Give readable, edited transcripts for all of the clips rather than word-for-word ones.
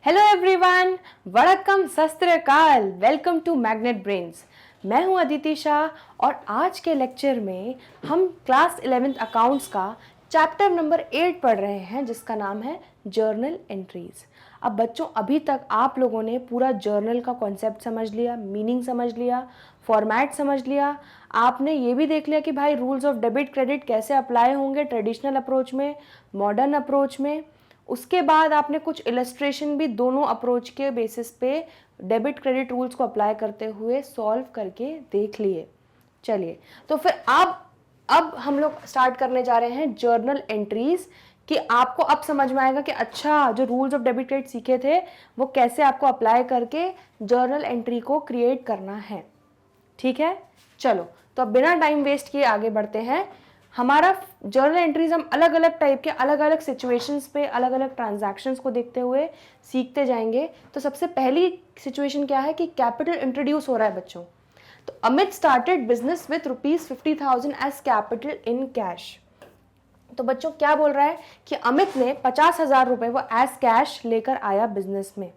Hello everyone, vanakkam sat sri akal, welcome to Magnet Brains. मैं हूं अदिति शाह और आज के लेक्चर में हम क्लास 11th अकाउंट्स का चैप्टर नंबर 8 पढ़ रहे हैं जिसका नाम है जर्नल एंट्रीज। अब बच्चों, अभी तक आप लोगों ने पूरा जर्नल का कॉन्सेप्ट समझ लिया, मीनिंग समझ लिया, फॉर्मेट समझ लिया। आपने ये भी देख लिया कि भाई रूल्स ऑफ डेबिट क्रेडिट कैसे अप्लाई होंगे ट्रेडिशनल अप्रोच में, मॉडर्न अप्रोच में। उसके बाद आपने कुछ इलस्ट्रेशन भी दोनों अप्रोच के बेसिस पे डेबिट क्रेडिट रूल्स को अप्लाई करते हुए सॉल्व करके देख लिए। चलिए, तो फिर अब हम लोग स्टार्ट करने जा रहे हैं जर्नल एंट्रीज, कि आपको अब समझ में आएगा कि अच्छा, जो रूल्स ऑफ डेबिट क्रेडिट सीखे थे वो कैसे आपको अप्लाई करके जर्नल एंट्री को क्रिएट करना है। ठीक है, चलो तो अब बिना टाइम वेस्ट किए आगे बढ़ते हैं। हमारा जर्नल एंट्रीज हम अलग अलग टाइप के अलग अलग सिचुएशंस पे अलग अलग ट्रांजैक्शंस को देखते हुए सीखते जाएंगे। तो सबसे पहली सिचुएशन क्या है कि कैपिटल इंट्रोड्यूस हो रहा है बच्चों। तो Amit started business with ₹50,000 as capital in cash. तो बच्चों क्या बोल रहा है कि अमित ने 50,000 रुपए वो एज कैश लेकर आया बिजनेस में।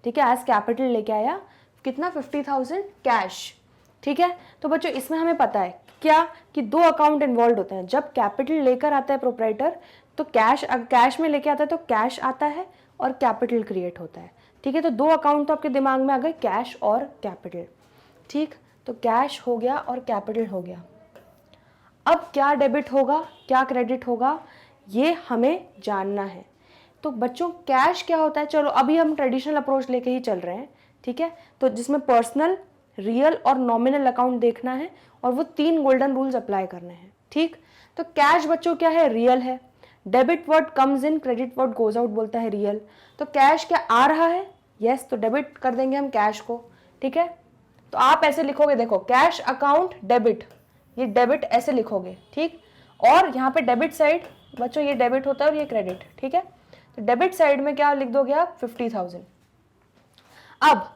ठीक है, एज कैपिटल लेके आया कितना, 50,000 कैश। ठीक है, तो बच्चों इसमें हमें पता है क्या कि दो अकाउंट इन्वॉल्व होते हैं। जब कैपिटल लेकर आता है प्रोप्राइटर तो कैश में लेके आता है तो कैश आता है और कैपिटल क्रिएट होता है। ठीक है, तो दो अकाउंट तो आपके दिमाग में आ गए, कैश और कैपिटल। ठीक, तो कैश हो गया और कैपिटल हो गया। अब क्या डेबिट होगा क्या क्रेडिट होगा ये हमें जानना है। तो बच्चों कैश क्या होता है, चलो अभी हम ट्रेडिशनल अप्रोच लेके ही चल रहे हैं। ठीक है, तो जिसमें पर्सनल, रियल और नॉमिनल अकाउंट देखना है और वो 3 गोल्डन रूल्स अप्लाई करने हैं। ठीक, तो कैश बच्चों क्या है, रियल है। Debit word comes in, credit word goes out बोलता है रियल। तो कैश क्या आ रहा है, यस, तो डेबिट कर देंगे हम कैश को। ठीक है, तो आप ऐसे लिखोगे, देखो कैश अकाउंट डेबिट, ये डेबिट ऐसे लिखोगे। ठीक, और यहाँ पे डेबिट साइड बच्चों ये डेबिट होता है और ये क्रेडिट। ठीक है, तो डेबिट साइड में क्या लिख दोगे आप, 50,000। अब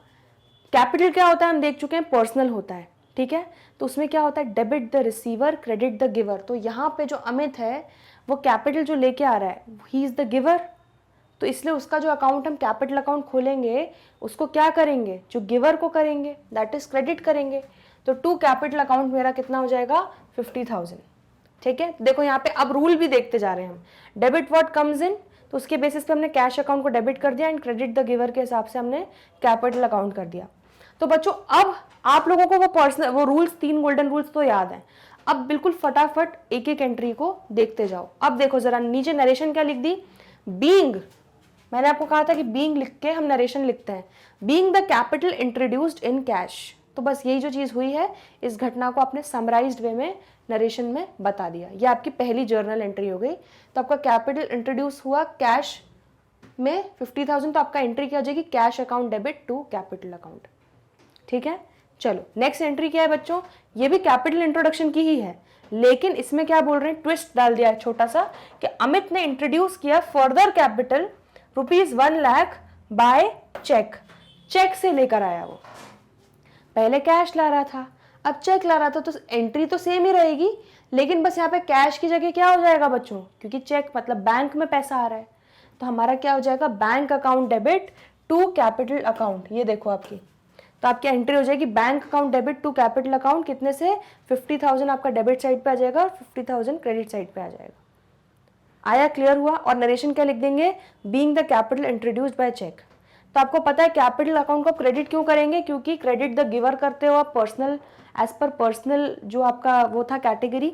कैपिटल क्या होता है हम देख चुके हैं, पर्सनल होता है। ठीक है, तो उसमें क्या होता है, debit the receiver credit the giver. तो यहाँ पे जो अमित है वो कैपिटल जो लेके आ रहा है, ही इज द गिवर, तो इसलिए उसका जो अकाउंट हम कैपिटल अकाउंट खोलेंगे उसको क्या करेंगे, जो गिवर को करेंगे, दैट इज क्रेडिट करेंगे। तो टू कैपिटल अकाउंट मेरा कितना हो जाएगा, 50,000। ठीक है, देखो यहाँ पे अब रूल भी देखते जा रहे हैं हम। डेबिट व्हाट कम्स इन, तो उसके बेसिस पे हमने कैश अकाउंट को डेबिट कर दिया एंड क्रेडिट द गिवर के हिसाब से हमने कैपिटल अकाउंट कर दिया। तो बच्चों अब आप लोगों को वो रूल्स, 3 गोल्डन रूल्स तो याद हैं। अब बिल्कुल फटाफट एक एक एंट्री को देखते जाओ। अब देखो जरा नीचे नरेशन क्या लिख दी, बीइंग, मैंने आपको कहा था कि बीइंग लिख के हम नरेशन लिखते हैं। Being the capital introduced in cash, तो बस यही जो चीज हुई है इस घटना को आपने समराइज्ड वे में नरेशन में बता दिया। ये आपकी पहली जर्नल एंट्री हो गई। तो आपका कैपिटल इंट्रोड्यूस हुआ कैश में 50,000, तो आपका एंट्री क्या हो जाएगी, cash account debit to capital account. ठीक है, चलो नेक्स्ट एंट्री क्या है बच्चों, ये भी कैपिटल इंट्रोडक्शन की ही है, लेकिन इसमें क्या बोल रहे हैं, ट्विस्ट डाल दिया है छोटा सा, कि अमित ने इंट्रोड्यूस किया further capital ₹1 lakh by cheque. Cheque से लेकर आया वो, पहले कैश ला रहा था अब चेक ला रहा था, तो एंट्री तो सेम ही रहेगी, लेकिन बस यहाँ पे कैश की जगह क्या हो जाएगा बच्चों, क्योंकि चेक मतलब बैंक में पैसा आ रहा है, तो हमारा क्या हो जाएगा, bank account debit to capital account. ये देखो आपकी, तो आपकी एंट्री हो जाएगी bank account debit to capital account, कितने से, 50,000 आपका डेबिट साइड पे आ जाएगा और 50,000 क्रेडिट साइड पे आ जाएगा। आया, क्लियर हुआ। और नरेशन क्या लिख देंगे, being the capital introduced by cheque. तो आपको पता है कैपिटल अकाउंट को क्रेडिट क्यों करेंगे, क्योंकि क्रेडिट द गिवर करते हो आप पर्सनल, एज पर पर्सनल जो आपका वो था कैटेगरी।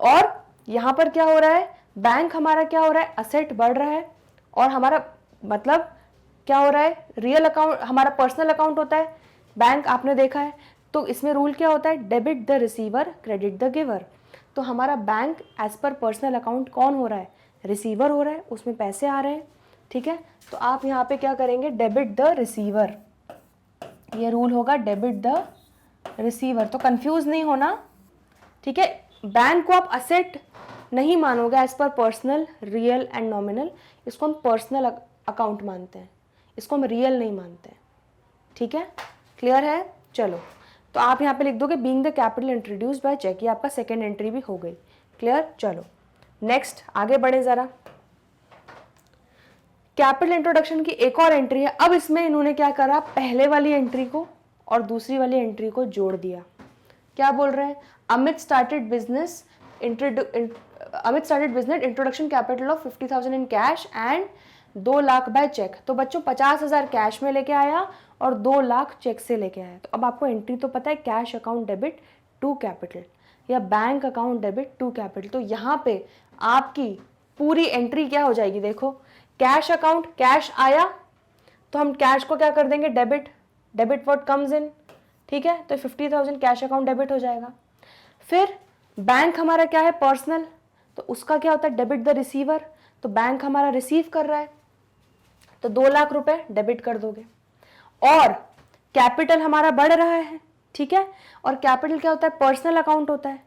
और यहाँ पर क्या हो रहा है, बैंक हमारा क्या हो रहा है, असेट बढ़ रहा है, और हमारा मतलब क्या हो रहा है, रियल अकाउंट हमारा पर्सनल अकाउंट होता है, बैंक आपने देखा है। तो इसमें रूल क्या होता है, debit the receiver credit the giver. तो हमारा bank as per personal account कौन हो रहा है, रिसीवर हो रहा है, उसमें पैसे आ रहे हैं। ठीक है, तो आप यहाँ पे क्या करेंगे, डेबिट द रिसीवर, ये रूल होगा डेबिट द रिसीवर। तो कंफ्यूज नहीं होना। ठीक है, बैंक को आप असेट नहीं मानोगे as per personal, real and nominal, इसको हम पर्सनल अकाउंट मानते हैं, इसको हम रियल नहीं मानते हैं। ठीक है, क्लियर है। चलो, तो आप यहाँ पे लिख दोगे being the capital introduced by cheque, ये आपका सेकेंड एंट्री भी हो गई। क्लियर, चलो नेक्स्ट आगे बढ़े जरा। कैपिटल इंट्रोडक्शन की एक और एंट्री है। अब इसमें इन्होंने क्या करा, पहले वाली एंट्री को और दूसरी वाली एंट्री को जोड़ दिया। क्या बोल रहे हैं, Amit started business introduction capital of 50,000 in cash and 2 lakh by cheque. तो बच्चों 50,000 कैश में लेके आया और 2 लाख चेक से लेके आया। तो अब आपको एंट्री तो पता है, cash account debit to capital या bank account debit to capital. तो यहाँ पे आपकी पूरी एंट्री क्या हो जाएगी, देखो कैश अकाउंट, कैश आया तो हम कैश को क्या कर देंगे, debit, debit what comes in, ठीक है। तो 50,000 कैश अकाउंट डेबिट हो जाएगा। फिर बैंक हमारा क्या है, पर्सनल, तो उसका क्या होता है, डेबिट द रिसीवर। तो बैंक हमारा रिसीव कर रहा है तो 2 लाख रुपए डेबिट कर दोगे। और कैपिटल हमारा बढ़ रहा है, ठीक है, और कैपिटल क्या होता है, पर्सनल अकाउंट होता है।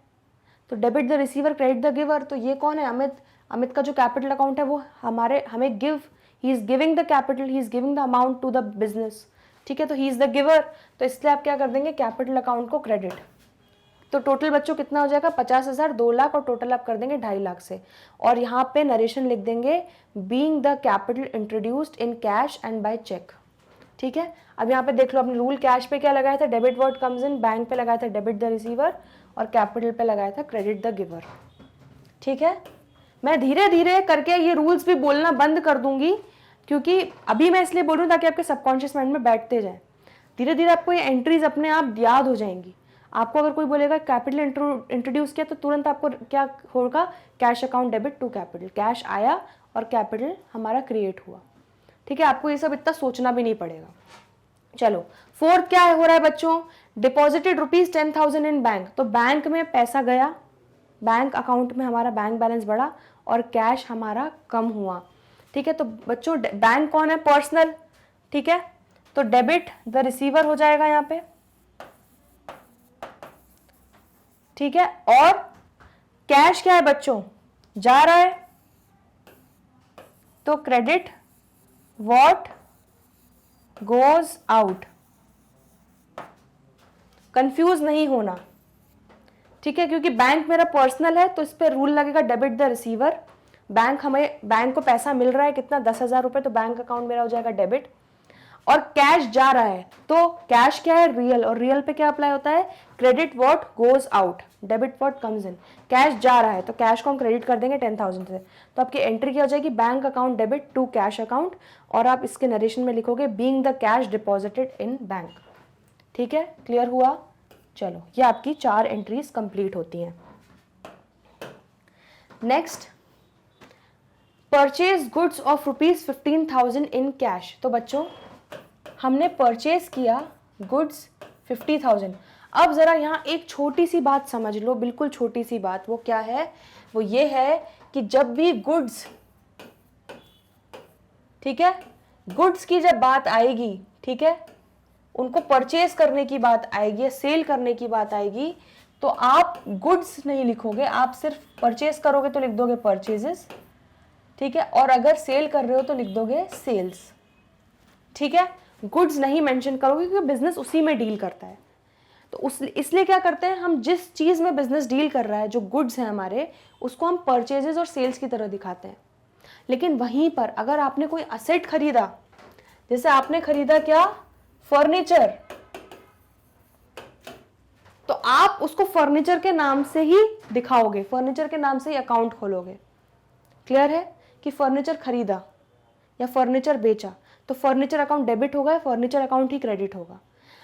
तो debit the receiver credit the giver. तो ये कौन है, अमित। अमित का जो कैपिटल अकाउंट है वो हमें give, he is giving the capital, he is giving the amount to the business, ठीक है। तो ही इज द गिवर, तो इसलिए आप क्या कर देंगे, कैपिटल अकाउंट को क्रेडिट। तो टोटल बच्चों कितना हो जाएगा, 50,000, 2 लाख और टोटल आप कर देंगे 2.5 लाख से। और यहाँ पे नरेशन लिख देंगे, being the capital introduced in cash and by cheque, ठीक है। अब यहाँ पे देख लो, अपने रूल कैश पे क्या लगाया था, debit word comes in, bank पे लगाया था डेबिट द रिसीवर और कैपिटल पे लगाया था क्रेडिट द गिवर, ठीक है। मैं धीरे धीरे करके ये रूल्स भी बोलना बंद कर दूंगी, क्योंकि अभी मैं इसलिए बोल रही हूँ ताकि आपके सबकॉन्शियस माइंड में बैठते जाए। धीरे धीरे आपको ये एंट्रीज अपने आप याद हो जाएंगी। आपको अगर कोई बोलेगा कैपिटल इंट्रोड्यूस किया तो तुरंत आपको क्या होगा, cash account debit to capital, cash आया और कैपिटल हमारा क्रिएट हुआ, ठीक है। आपको ये सब इतना सोचना भी नहीं पड़ेगा। चलो फोर्थ क्या हो रहा है बच्चों, डिपॉजिटेड ₹10,000 इन बैंक। तो बैंक में पैसा गया, बैंक अकाउंट में हमारा बैंक बैलेंस बढ़ा और कैश हमारा कम हुआ, ठीक है। तो बच्चों बैंक कौन है, पर्सनल, ठीक है। तो डेबिट द रिसीवर हो जाएगा यहाँ पे, ठीक है। और कैश क्या है बच्चों, जा रहा है, तो credit what goes out. Confuse नहीं होना, ठीक है, क्योंकि बैंक मेरा पर्सनल है तो इस पे रूल लगेगा डेबिट द रिसीवर। बैंक को पैसा मिल रहा है कितना, 10,000 रुपए, तो बैंक अकाउंट मेरा हो जाएगा डेबिट। और कैश जा रहा है तो कैश क्या है, रियल, और रियल पे क्या अप्लाई होता है, credit what goes out, debit what comes in. Cash जा रहा है तो कैश को हम क्रेडिट कर देंगे 10,000 से। तो आपकी एंट्री क्या हो जाएगी, bank account debit to cash account, और आप इसके नरेशन में लिखोगे being the cash deposited in bank, ठीक है। क्लियर हुआ। चलो ये आपकी 4 एंट्रीज कंप्लीट होती हैं। Next, purchase goods of ₹15,000 in cash. तो बच्चों हमने परचेज किया गुड्स 50,000। अब जरा यहाँ एक छोटी सी बात समझ लो, बिल्कुल छोटी सी बात। वो क्या है, वो ये है कि जब भी गुड्स, ठीक है, गुड्स की जब बात आएगी, ठीक है, उनको परचेज करने की बात आएगी, सेल करने की बात आएगी, तो आप गुड्स नहीं लिखोगे, आप सिर्फ परचेज करोगे तो लिख दोगे परचेजेस, ठीक है। और अगर सेल कर रहे हो तो लिख दोगे सेल्स, ठीक है। गुड्स नहीं मेंशन करोगे क्योंकि बिजनेस उसी में डील करता है। तो इसलिए क्या करते हैं, हम जिस चीज में बिजनेस डील कर रहा है, जो गुड्स हैं हमारे, उसको हम परचेजेस और सेल्स की तरह दिखाते हैं। लेकिन वहीं पर अगर आपने कोई असेट खरीदा, जैसे आपने खरीदा क्या, फर्नीचर, तो आप उसको फर्नीचर के नाम से ही दिखाओगे, फर्नीचर के नाम से ही अकाउंट खोलोगे। क्लियर है कि फर्नीचर खरीदा या फर्नीचर बेचा तो फर्नीचर अकाउंट डेबिट होगा, फर्नीचर अकाउंट ही क्रेडिट होगा।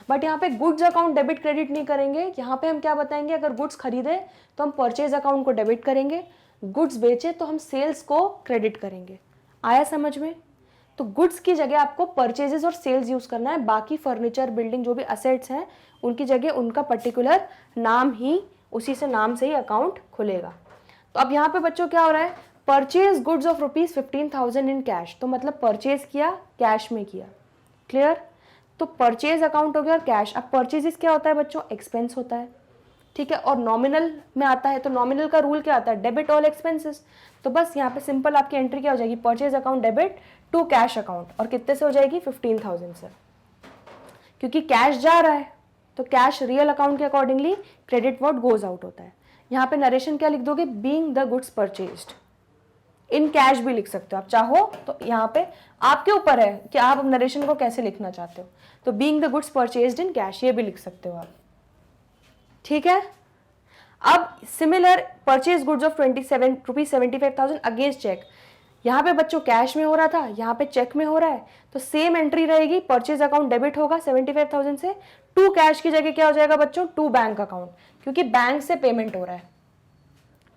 बट यहाँ पे गुड्स अकाउंट डेबिट क्रेडिट नहीं करेंगे। यहाँ पे हम क्या बताएंगे, अगर गुड्स खरीदे तो हम परचेज अकाउंट को डेबिट करेंगे, गुड्स बेचे तो हम सेल्स को क्रेडिट करेंगे। आया समझ में। तो गुड्स की जगह आपको परचेजेस और सेल्स यूज करना है, बाकी फर्नीचर, बिल्डिंग, जो भी असेट्स हैं उनकी जगह उनका पर्टिकुलर नाम ही, उसी से नाम से ही अकाउंट खुलेगा। तो अब यहाँ पे बच्चों क्या हो रहा है, purchase goods of ₹15,000 in cash. तो मतलब परचेज किया, कैश में किया। क्लियर। तो परचेज अकाउंट हो गया और कैश। अब परचेजेस क्या होता है बच्चों, एक्सपेंस होता है, ठीक है, और नॉमिनल में आता है। तो नॉमिनल का रूल क्या आता है, डेबिट ऑल एक्सपेंसेस। तो बस यहाँ पे सिंपल आपकी एंट्री क्या हो जाएगी, purchase account debit to cash account, और कितने से हो जाएगी, 15,000 से, क्योंकि कैश जा रहा है तो कैश रियल अकाउंट के accordingly credit what goes out होता है। यहाँ पे नरेशन क्या लिख दोगे, being the goods purchased, in cash भी लिख सकते हो आप चाहो तो, यहाँ पे आपके ऊपर है कि आप नरेशन को कैसे लिखना चाहते हो। तो being the goods purchased in cash ये भी लिख सकते हो आप, ठीक है। अब similar purchase goods of 75,000 against cheque, यहाँ पे बच्चों कैश में हो रहा था, यहाँ पे चेक में हो रहा है, तो सेम एंट्री रहेगी, परचेज अकाउंट डेबिट होगा 75,000 से, टू कैश की जगह क्या हो जाएगा बच्चों, टू बैंक अकाउंट, क्योंकि बैंक से पेमेंट हो रहा है,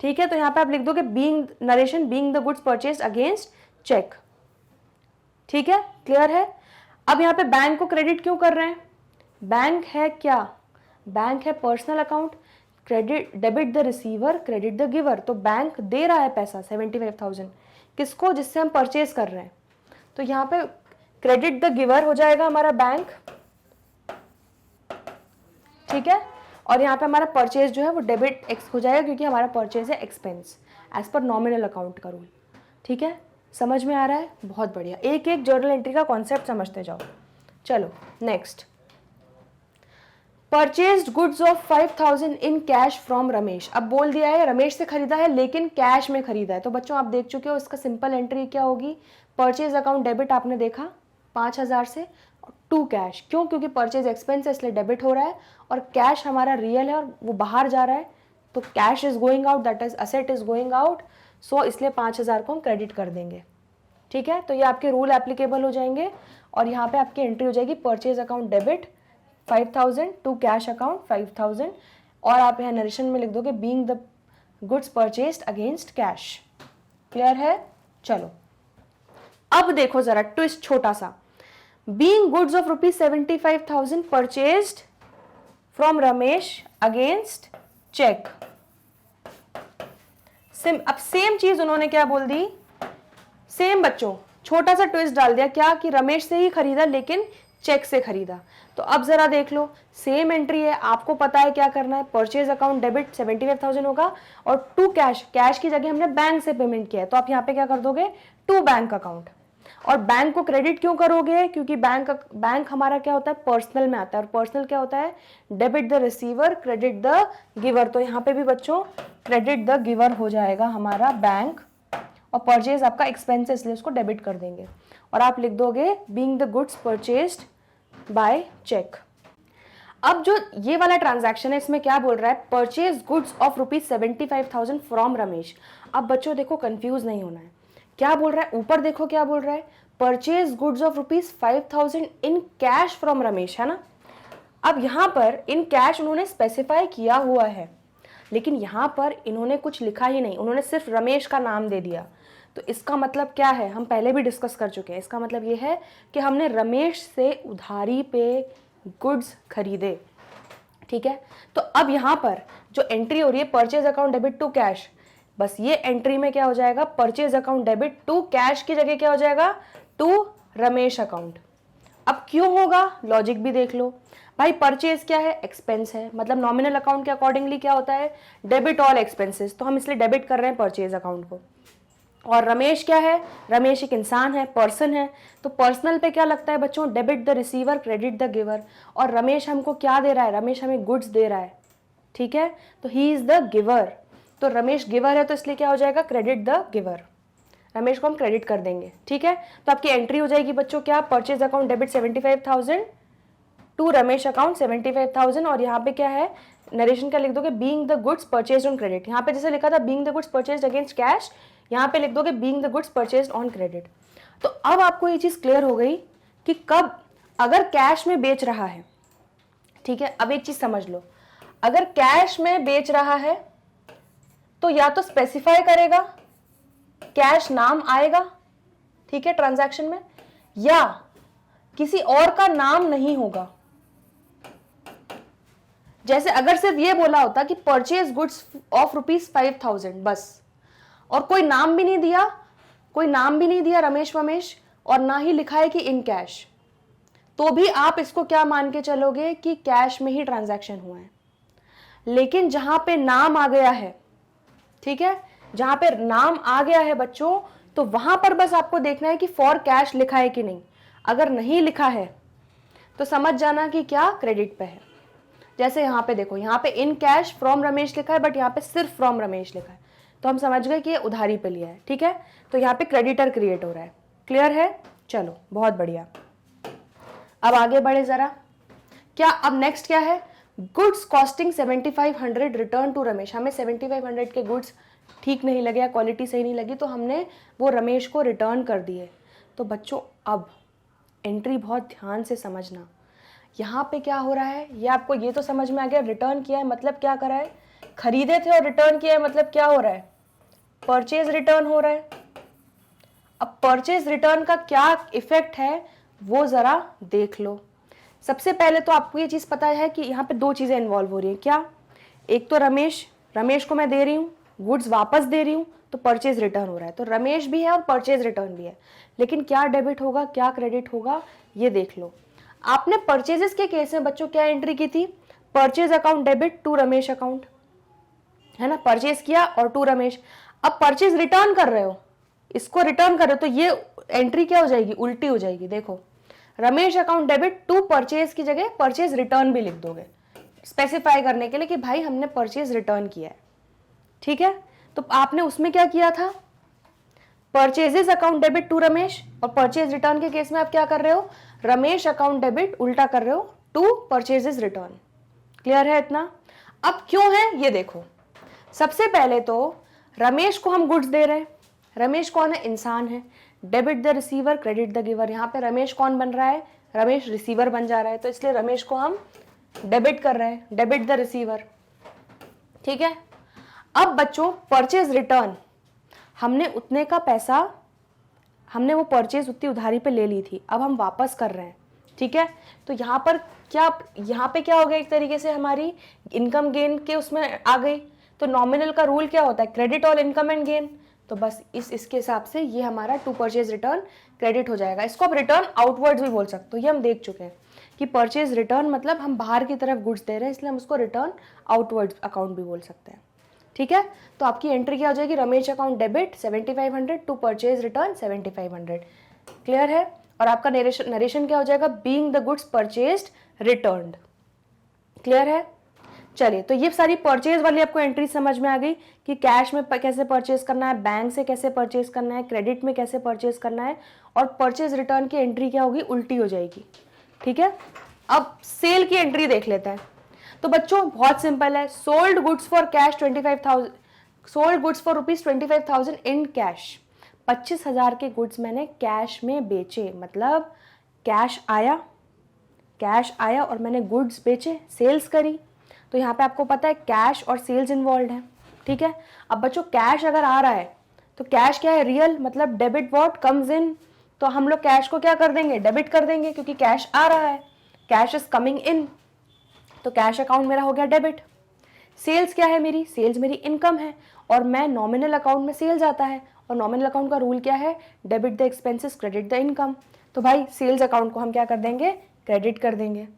ठीक है। तो यहाँ पे आप लिख दोगे being narration being the goods purchased against cheque, ठीक है, क्लियर है। अब यहाँ पे बैंक को क्रेडिट क्यों कर रहे हैं, बैंक है क्या, बैंक है personal account, credit debit the receiver credit the giver, तो बैंक दे रहा है पैसा 75,000 किसको, जिससे हम परचेज कर रहे हैं, तो यहाँ पे क्रेडिट द गिवर हो जाएगा हमारा बैंक, ठीक है। और यहाँ पे हमारा परचेज जो है वो डेबिट एक्स हो जाएगा क्योंकि हमारा परचेज है expense as per nominal account का रूल, ठीक है। समझ में आ रहा है, बहुत बढ़िया, एक एक जर्नल एंट्री का कॉन्सेप्ट समझते जाओ। चलो next, purchased goods of 5,000 in cash from Ramesh. अब बोल दिया है रमेश से खरीदा है लेकिन कैश में खरीदा है, तो बच्चों आप देख चुके हो इसका सिंपल एंट्री क्या होगी, परचेज अकाउंट डेबिट आपने देखा 5,000 से टू कैश, क्यों, क्योंकि परचेज एक्सपेंस है इसलिए डेबिट हो रहा है, और कैश हमारा रियल है और वो बाहर जा रहा है, तो cash is going out, that is asset is going out, so इसलिए 5,000 को हम क्रेडिट कर देंगे, ठीक है। तो ये आपके रूल एप्लीकेबल हो जाएंगे, और यहाँ पे आपकी एंट्री हो जाएगी purchase account debit 5,000 to cash account 5,000, और आप यहाँ नरेशन में लिख दोगे being the goods purchased against cash, clear है। चलो अब देखो जरा ट्विस्ट छोटा सा, being goods of ₹75,000 purchased from Ramesh against cheque. अब सेम चीज उन्होंने क्या बोल दी, सेम बच्चों छोटा सा ट्विस्ट डाल दिया, क्या कि रमेश से ही खरीदा लेकिन चेक से खरीदा। तो अब जरा देख लो, सेम एंट्री है, आपको पता है क्या करना है, परचेज अकाउंट डेबिट 75,000 होगा, और टू कैश, कैश की जगह हमने बैंक से पेमेंट किया है, तो आप यहाँ पे क्या कर दोगे, टू बैंक अकाउंट। और बैंक को क्रेडिट क्यों करोगे, क्योंकि बैंक हमारा क्या होता है, पर्सनल में आता है, और पर्सनल क्या होता है, debit the receiver credit the giver, तो यहाँ पे भी बच्चों क्रेडिट द गिवर हो जाएगा हमारा बैंक, और परचेज आपका एक्सपेंस है इसलिए उसको डेबिट कर देंगे, और आप लिख दोगे being the goods purchased by cheque. अब जो ये वाला ट्रांजैक्शन है इसमें क्या बोल रहा है, purchase goods of ₹75,000 from Ramesh. अब बच्चों देखो कंफ्यूज नहीं होना है, क्या बोल रहा है, ऊपर देखो क्या बोल रहा है, purchase goods of ₹5,000 in cash from Ramesh, है ना। अब यहाँ पर इन कैश उन्होंने स्पेसिफाई किया हुआ है, लेकिन यहाँ पर इन्होंने कुछ लिखा ही नहीं, उन्होंने सिर्फ रमेश का नाम दे दिया, तो इसका मतलब क्या है, हम पहले भी डिस्कस कर चुके हैं, इसका मतलब ये है कि हमने रमेश से उधारी पे गुड्स खरीदे, ठीक है। तो अब यहाँ पर जो एंट्री हो रही है purchase account debit to cash, बस ये एंट्री में क्या हो जाएगा, purchase account debit to cash की जगह क्या हो जाएगा, टू रमेश अकाउंट। अब क्यों होगा, लॉजिक भी देख लो भाई, परचेज क्या है, एक्सपेंस है, मतलब नॉमिनल अकाउंट के अकॉर्डिंगली क्या होता है, डेबिट ऑल एक्सपेंसेस, तो हम इसलिए डेबिट कर रहे हैं परचेज अकाउंट को। और रमेश क्या है, रमेश एक इंसान है, पर्सन है, तो पर्सनल पे क्या लगता है बच्चों, debit the receiver credit the giver, और रमेश हमको क्या दे रहा है, रमेश हमें गुड्स दे रहा है, ठीक है, तो ही इज द गिवर, तो रमेश गिवर है तो इसलिए क्या हो जाएगा, क्रेडिट द गिवर, रमेश को हम क्रेडिट कर देंगे, ठीक है। तो आपकी एंट्री हो जाएगी बच्चों क्या, purchase account debit 75,000 to Ramesh account 75,000, और यहाँ पे क्या है, नरेशन का लिख दोगे being the goods purchased on credit, यहाँ पे जैसे लिखा था being the goods purchased against cash, यहाँ पे लिख दोगे being the goods purchased on credit. तो अब आपको ये चीज क्लियर हो गई कि कब, अगर कैश में बेच रहा है, ठीक है। अब एक चीज समझ लो, अगर कैश में बेच रहा है तो या तो स्पेसिफाई करेगा, कैश नाम आएगा, ठीक है, ट्रांजैक्शन में, या किसी और का नाम नहीं होगा। जैसे अगर सिर्फ ये बोला होता कि परचेज गुड्स ऑफ ₹5,000 बस, और कोई नाम भी नहीं दिया, कोई नाम भी नहीं दिया रमेश वमेश, और ना ही लिखा है कि इन कैश, तो भी आप इसको क्या मान के चलोगे कि कैश में ही ट्रांजैक्शन हुआ है। लेकिन जहां पे नाम आ गया है, ठीक है, जहां पे नाम आ गया है बच्चों, तो वहां पर बस आपको देखना है कि फॉर कैश लिखा है कि नहीं, अगर नहीं लिखा है तो समझ जाना कि क्या क्रेडिट पे है। जैसे यहाँ पे देखो, यहाँ पे इन कैश फ्रॉम रमेश लिखा है, बट यहाँ पे सिर्फ फ्रॉम रमेश लिखा है, तो हम समझ गए कि ये उधारी पे लिया है, ठीक है। तो यहाँ पे क्रेडिटर क्रिएट हो रहा है, क्लियर है। चलो बहुत बढ़िया, अब आगे बढ़े जरा। क्या अब नेक्स्ट क्या है, goods costing 7500 return to Ramesh. हमें 7500 के गुड्स ठीक नहीं लगे या क्वालिटी सही नहीं लगी, तो हमने वो रमेश को रिटर्न कर दिए। तो बच्चों अब एंट्री बहुत ध्यान से समझना, यहाँ पे क्या हो रहा है, ये आपको ये तो समझ में आ गया, रिटर्न किया है मतलब क्या करा है, खरीदे थे और रिटर्न किया है मतलब क्या हो रहा है, परचेज रिटर्न हो रहा है। अब परचेज रिटर्न का क्या इफेक्ट है वो जरा देख लो। सबसे पहले तो आपको ये चीज पता है कि यहाँ पे दो चीजें इन्वॉल्व हो रही हैं। क्या, एक तो रमेश को मैं दे रही हूँ, गुड्स वापस दे रही हूँ, तो परचेज रिटर्न हो रहा है। तो रमेश भी है और परचेज रिटर्न भी है, लेकिन क्या डेबिट होगा क्या क्रेडिट होगा ये देख लो। आपने परचेजेस के केस में बच्चों क्या एंट्री की थी, purchase account debit to Ramesh account, है ना, परचेज किया और टू रमेश। अब परचेज रिटर्न कर रहे हो, इसको रिटर्न कर रहे हो, तो ये एंट्री क्या हो जाएगी, उल्टी हो जाएगी। देखो, Ramesh account debit to purchase की जगह परचेज रिटर्न भी लिख दोगे, स्पेसिफाई करने के लिए कि भाई हमने परचेज रिटर्न किया है, ठीक है। तो आपने उसमें क्या किया था, purchases account debit to Ramesh, और परचेज रिटर्न के केस में आप क्या कर रहे हो, रमेश अकाउंट डेबिट उल्टा कर रहे हो टू परचेजेस रिटर्न। क्लियर है इतना। अब क्यों है ये देखो, सबसे पहले तो रमेश को हम गुड्स दे रहे हैं, रमेश कौन है, इंसान है, debit the receiver credit the giver. यहाँ पे रमेश कौन बन रहा है, रमेश रिसीवर बन जा रहा है, तो इसलिए रमेश को हम डेबिट कर रहे हैं, डेबिट द रिसीवर, ठीक है। अब बच्चों परचेज रिटर्न, हमने उतने का पैसा, हमने वो परचेज उतनी उधारी पे ले ली थी, अब हम वापस कर रहे हैं, ठीक है। तो यहाँ पर क्या, यहाँ पे क्या हो गया, एक तरीके से हमारी इनकम गेन के उसमें आ गई। तो नॉमिनल का रूल क्या होता है, credit all income and gain. तो बस इसके हिसाब से ये हमारा टू परचेज रिटर्न क्रेडिट हो जाएगा। इसको आप रिटर्न आउटवर्ड्स भी बोल सकते हो, ये हम देख चुके हैं कि परचेज रिटर्न मतलब हम बाहर की तरफ गुड्स दे रहे हैं, इसलिए हम उसको रिटर्न आउटवर्ड्स अकाउंट भी बोल सकते हैं, ठीक है। तो आपकी एंट्री क्या हो जाएगी, Ramesh account debit 7500 to purchase return 7500। Clear है। और आपका नरेशन क्या हो जाएगा, being the goods purchased returned. Clear है। चलिए, तो ये सारी परचेज वाली आपको एंट्री समझ में आ गई कि कैश में कैसे परचेज करना है, बैंक से कैसे परचेज करना है, क्रेडिट में कैसे परचेज करना है, और परचेज रिटर्न की एंट्री क्या होगी, उल्टी हो जाएगी, ठीक है। अब सेल की एंट्री देख लेते हैं। तो बच्चों बहुत सिंपल है, sold goods for cash 25,000, sold goods for rupees 25,000 in cash. 25,000 के गुड्स मैंने कैश में बेचे, मतलब कैश आया और मैंने गुड्स बेचे, सेल्स करी। तो यहाँ पे आपको पता है कैश और सेल्स इन्वॉल्व है, ठीक है। अब बच्चों कैश अगर आ रहा है तो कैश क्या है, रियल, मतलब डेबिट व्हाट कम्स इन, तो हम लोग कैश को क्या कर देंगे, डेबिट कर देंगे, क्योंकि कैश आ रहा है, कैश इज कमिंग इन, तो कैश अकाउंट मेरा हो गया डेबिट। सेल्स क्या है मेरी, सेल्स मेरी इनकम है, और मैं नॉमिनल अकाउंट में सेल्स आता है, और नॉमिनल अकाउंट का रूल क्या है, debit the expenses credit the income. तो भाई सेल्स अकाउंट को हम क्या कर देंगे, क्रेडिट कर देंगे।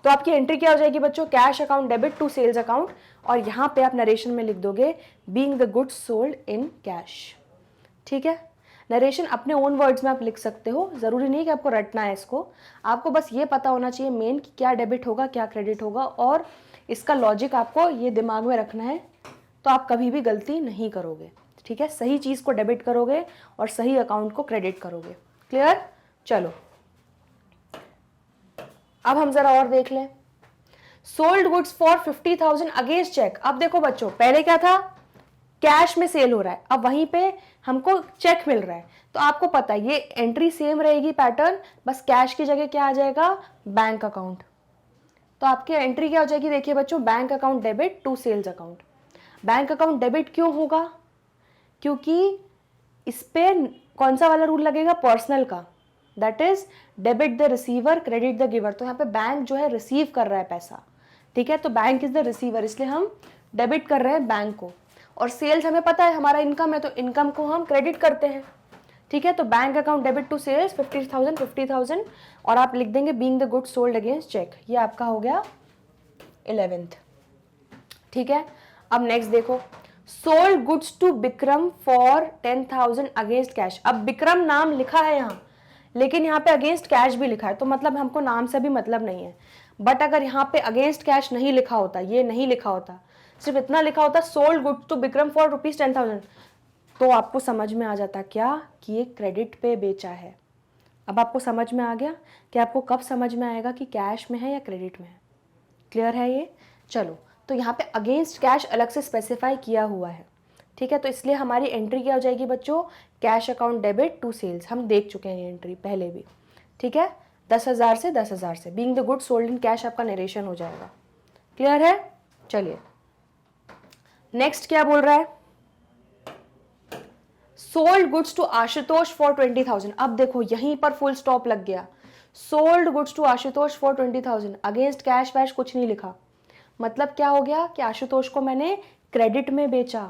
तो आपकी एंट्री क्या हो जाएगी बच्चों, cash account debit to sales account, और यहाँ पे आप नरेशन में लिख दोगे being the goods sold in cash, ठीक है। नरेशन अपने ओन वर्ड्स में आप लिख सकते हो, जरूरी नहीं कि आपको रटना है इसको, आपको बस ये पता होना चाहिए मेन कि क्या डेबिट होगा क्या क्रेडिट होगा, और इसका लॉजिक आपको ये दिमाग में रखना है, तो आप कभी भी गलती नहीं करोगे, ठीक है। सही चीज को डेबिट करोगे और सही अकाउंट को क्रेडिट करोगे। क्लियर। चलो अब हम जरा और देख लें, sold goods for 50,000 against cheque. अब देखो बच्चों, पहले क्या था, कैश में सेल हो रहा है, अब वहीं पे हमको चेक मिल रहा है, तो आपको पता है ये एंट्री सेम रहेगी पैटर्न, बस कैश की जगह क्या आ जाएगा, बैंक अकाउंट। तो आपकी एंट्री क्या हो जाएगी, देखिए बच्चों, bank account debit to sales account. Bank account debit क्यों होगा, क्योंकि इस पे कौन सा वाला रूल लगेगा, पर्सनल का, that is debit the receiver credit the giver. तो यहाँ पे बैंक जो है रिसीव कर रहा है पैसा, ठीक है, तो बैंक इज द रिसीवर, इसलिए हम डेबिट कर रहे हैं बैंक को। और सेल्स हमें पता है हमारा इनकम है, तो इनकम को हम क्रेडिट करते हैं, ठीक है। तो bank account debit to sales 50,000, और आप लिख देंगे being the goods sold against cheque. ये आपका हो गया 11th, ठीक है। अब नेक्स्ट देखो, sold goods to Vikram for 10,000 against cash. अब विक्रम नाम लिखा है यहाँ, लेकिन यहाँ पे अगेंस्ट कैश भी लिखा है, तो मतलब हमको नाम से भी मतलब नहीं है। बट अगर यहाँ पे अगेंस्ट कैश नहीं लिखा होता, ये नहीं लिखा होता, सिर्फ इतना लिखा होता sold goods to Vikram for ₹10,000, तो आपको समझ में आ जाता क्या कि ये क्रेडिट पे बेचा है। अब आपको समझ में आ गया कि आपको कब समझ में आएगा कि कैश में है या क्रेडिट में है। क्लियर है ये? चलो, तो यहाँ पे अगेंस्ट कैश अलग से स्पेसिफाई किया हुआ है, ठीक है। तो इसलिए हमारी एंट्री क्या हो जाएगी बच्चों, cash account debit to sales. हम देख चुके हैं ये एंट्री पहले भी, ठीक है। 10,000 से 10,000 से being the good sold in cash आपका नरेशन हो जाएगा। क्लियर है? चलिए नेक्स्ट क्या बोल रहा है, sold goods to Ashutosh for 20,000। अब देखो यहीं पर फुल स्टॉप लग गया, sold goods to Ashutosh for 20,000, against cash वैश कुछ नहीं लिखा। मतलब क्या हो गया कि आशुतोष को मैंने क्रेडिट में बेचा,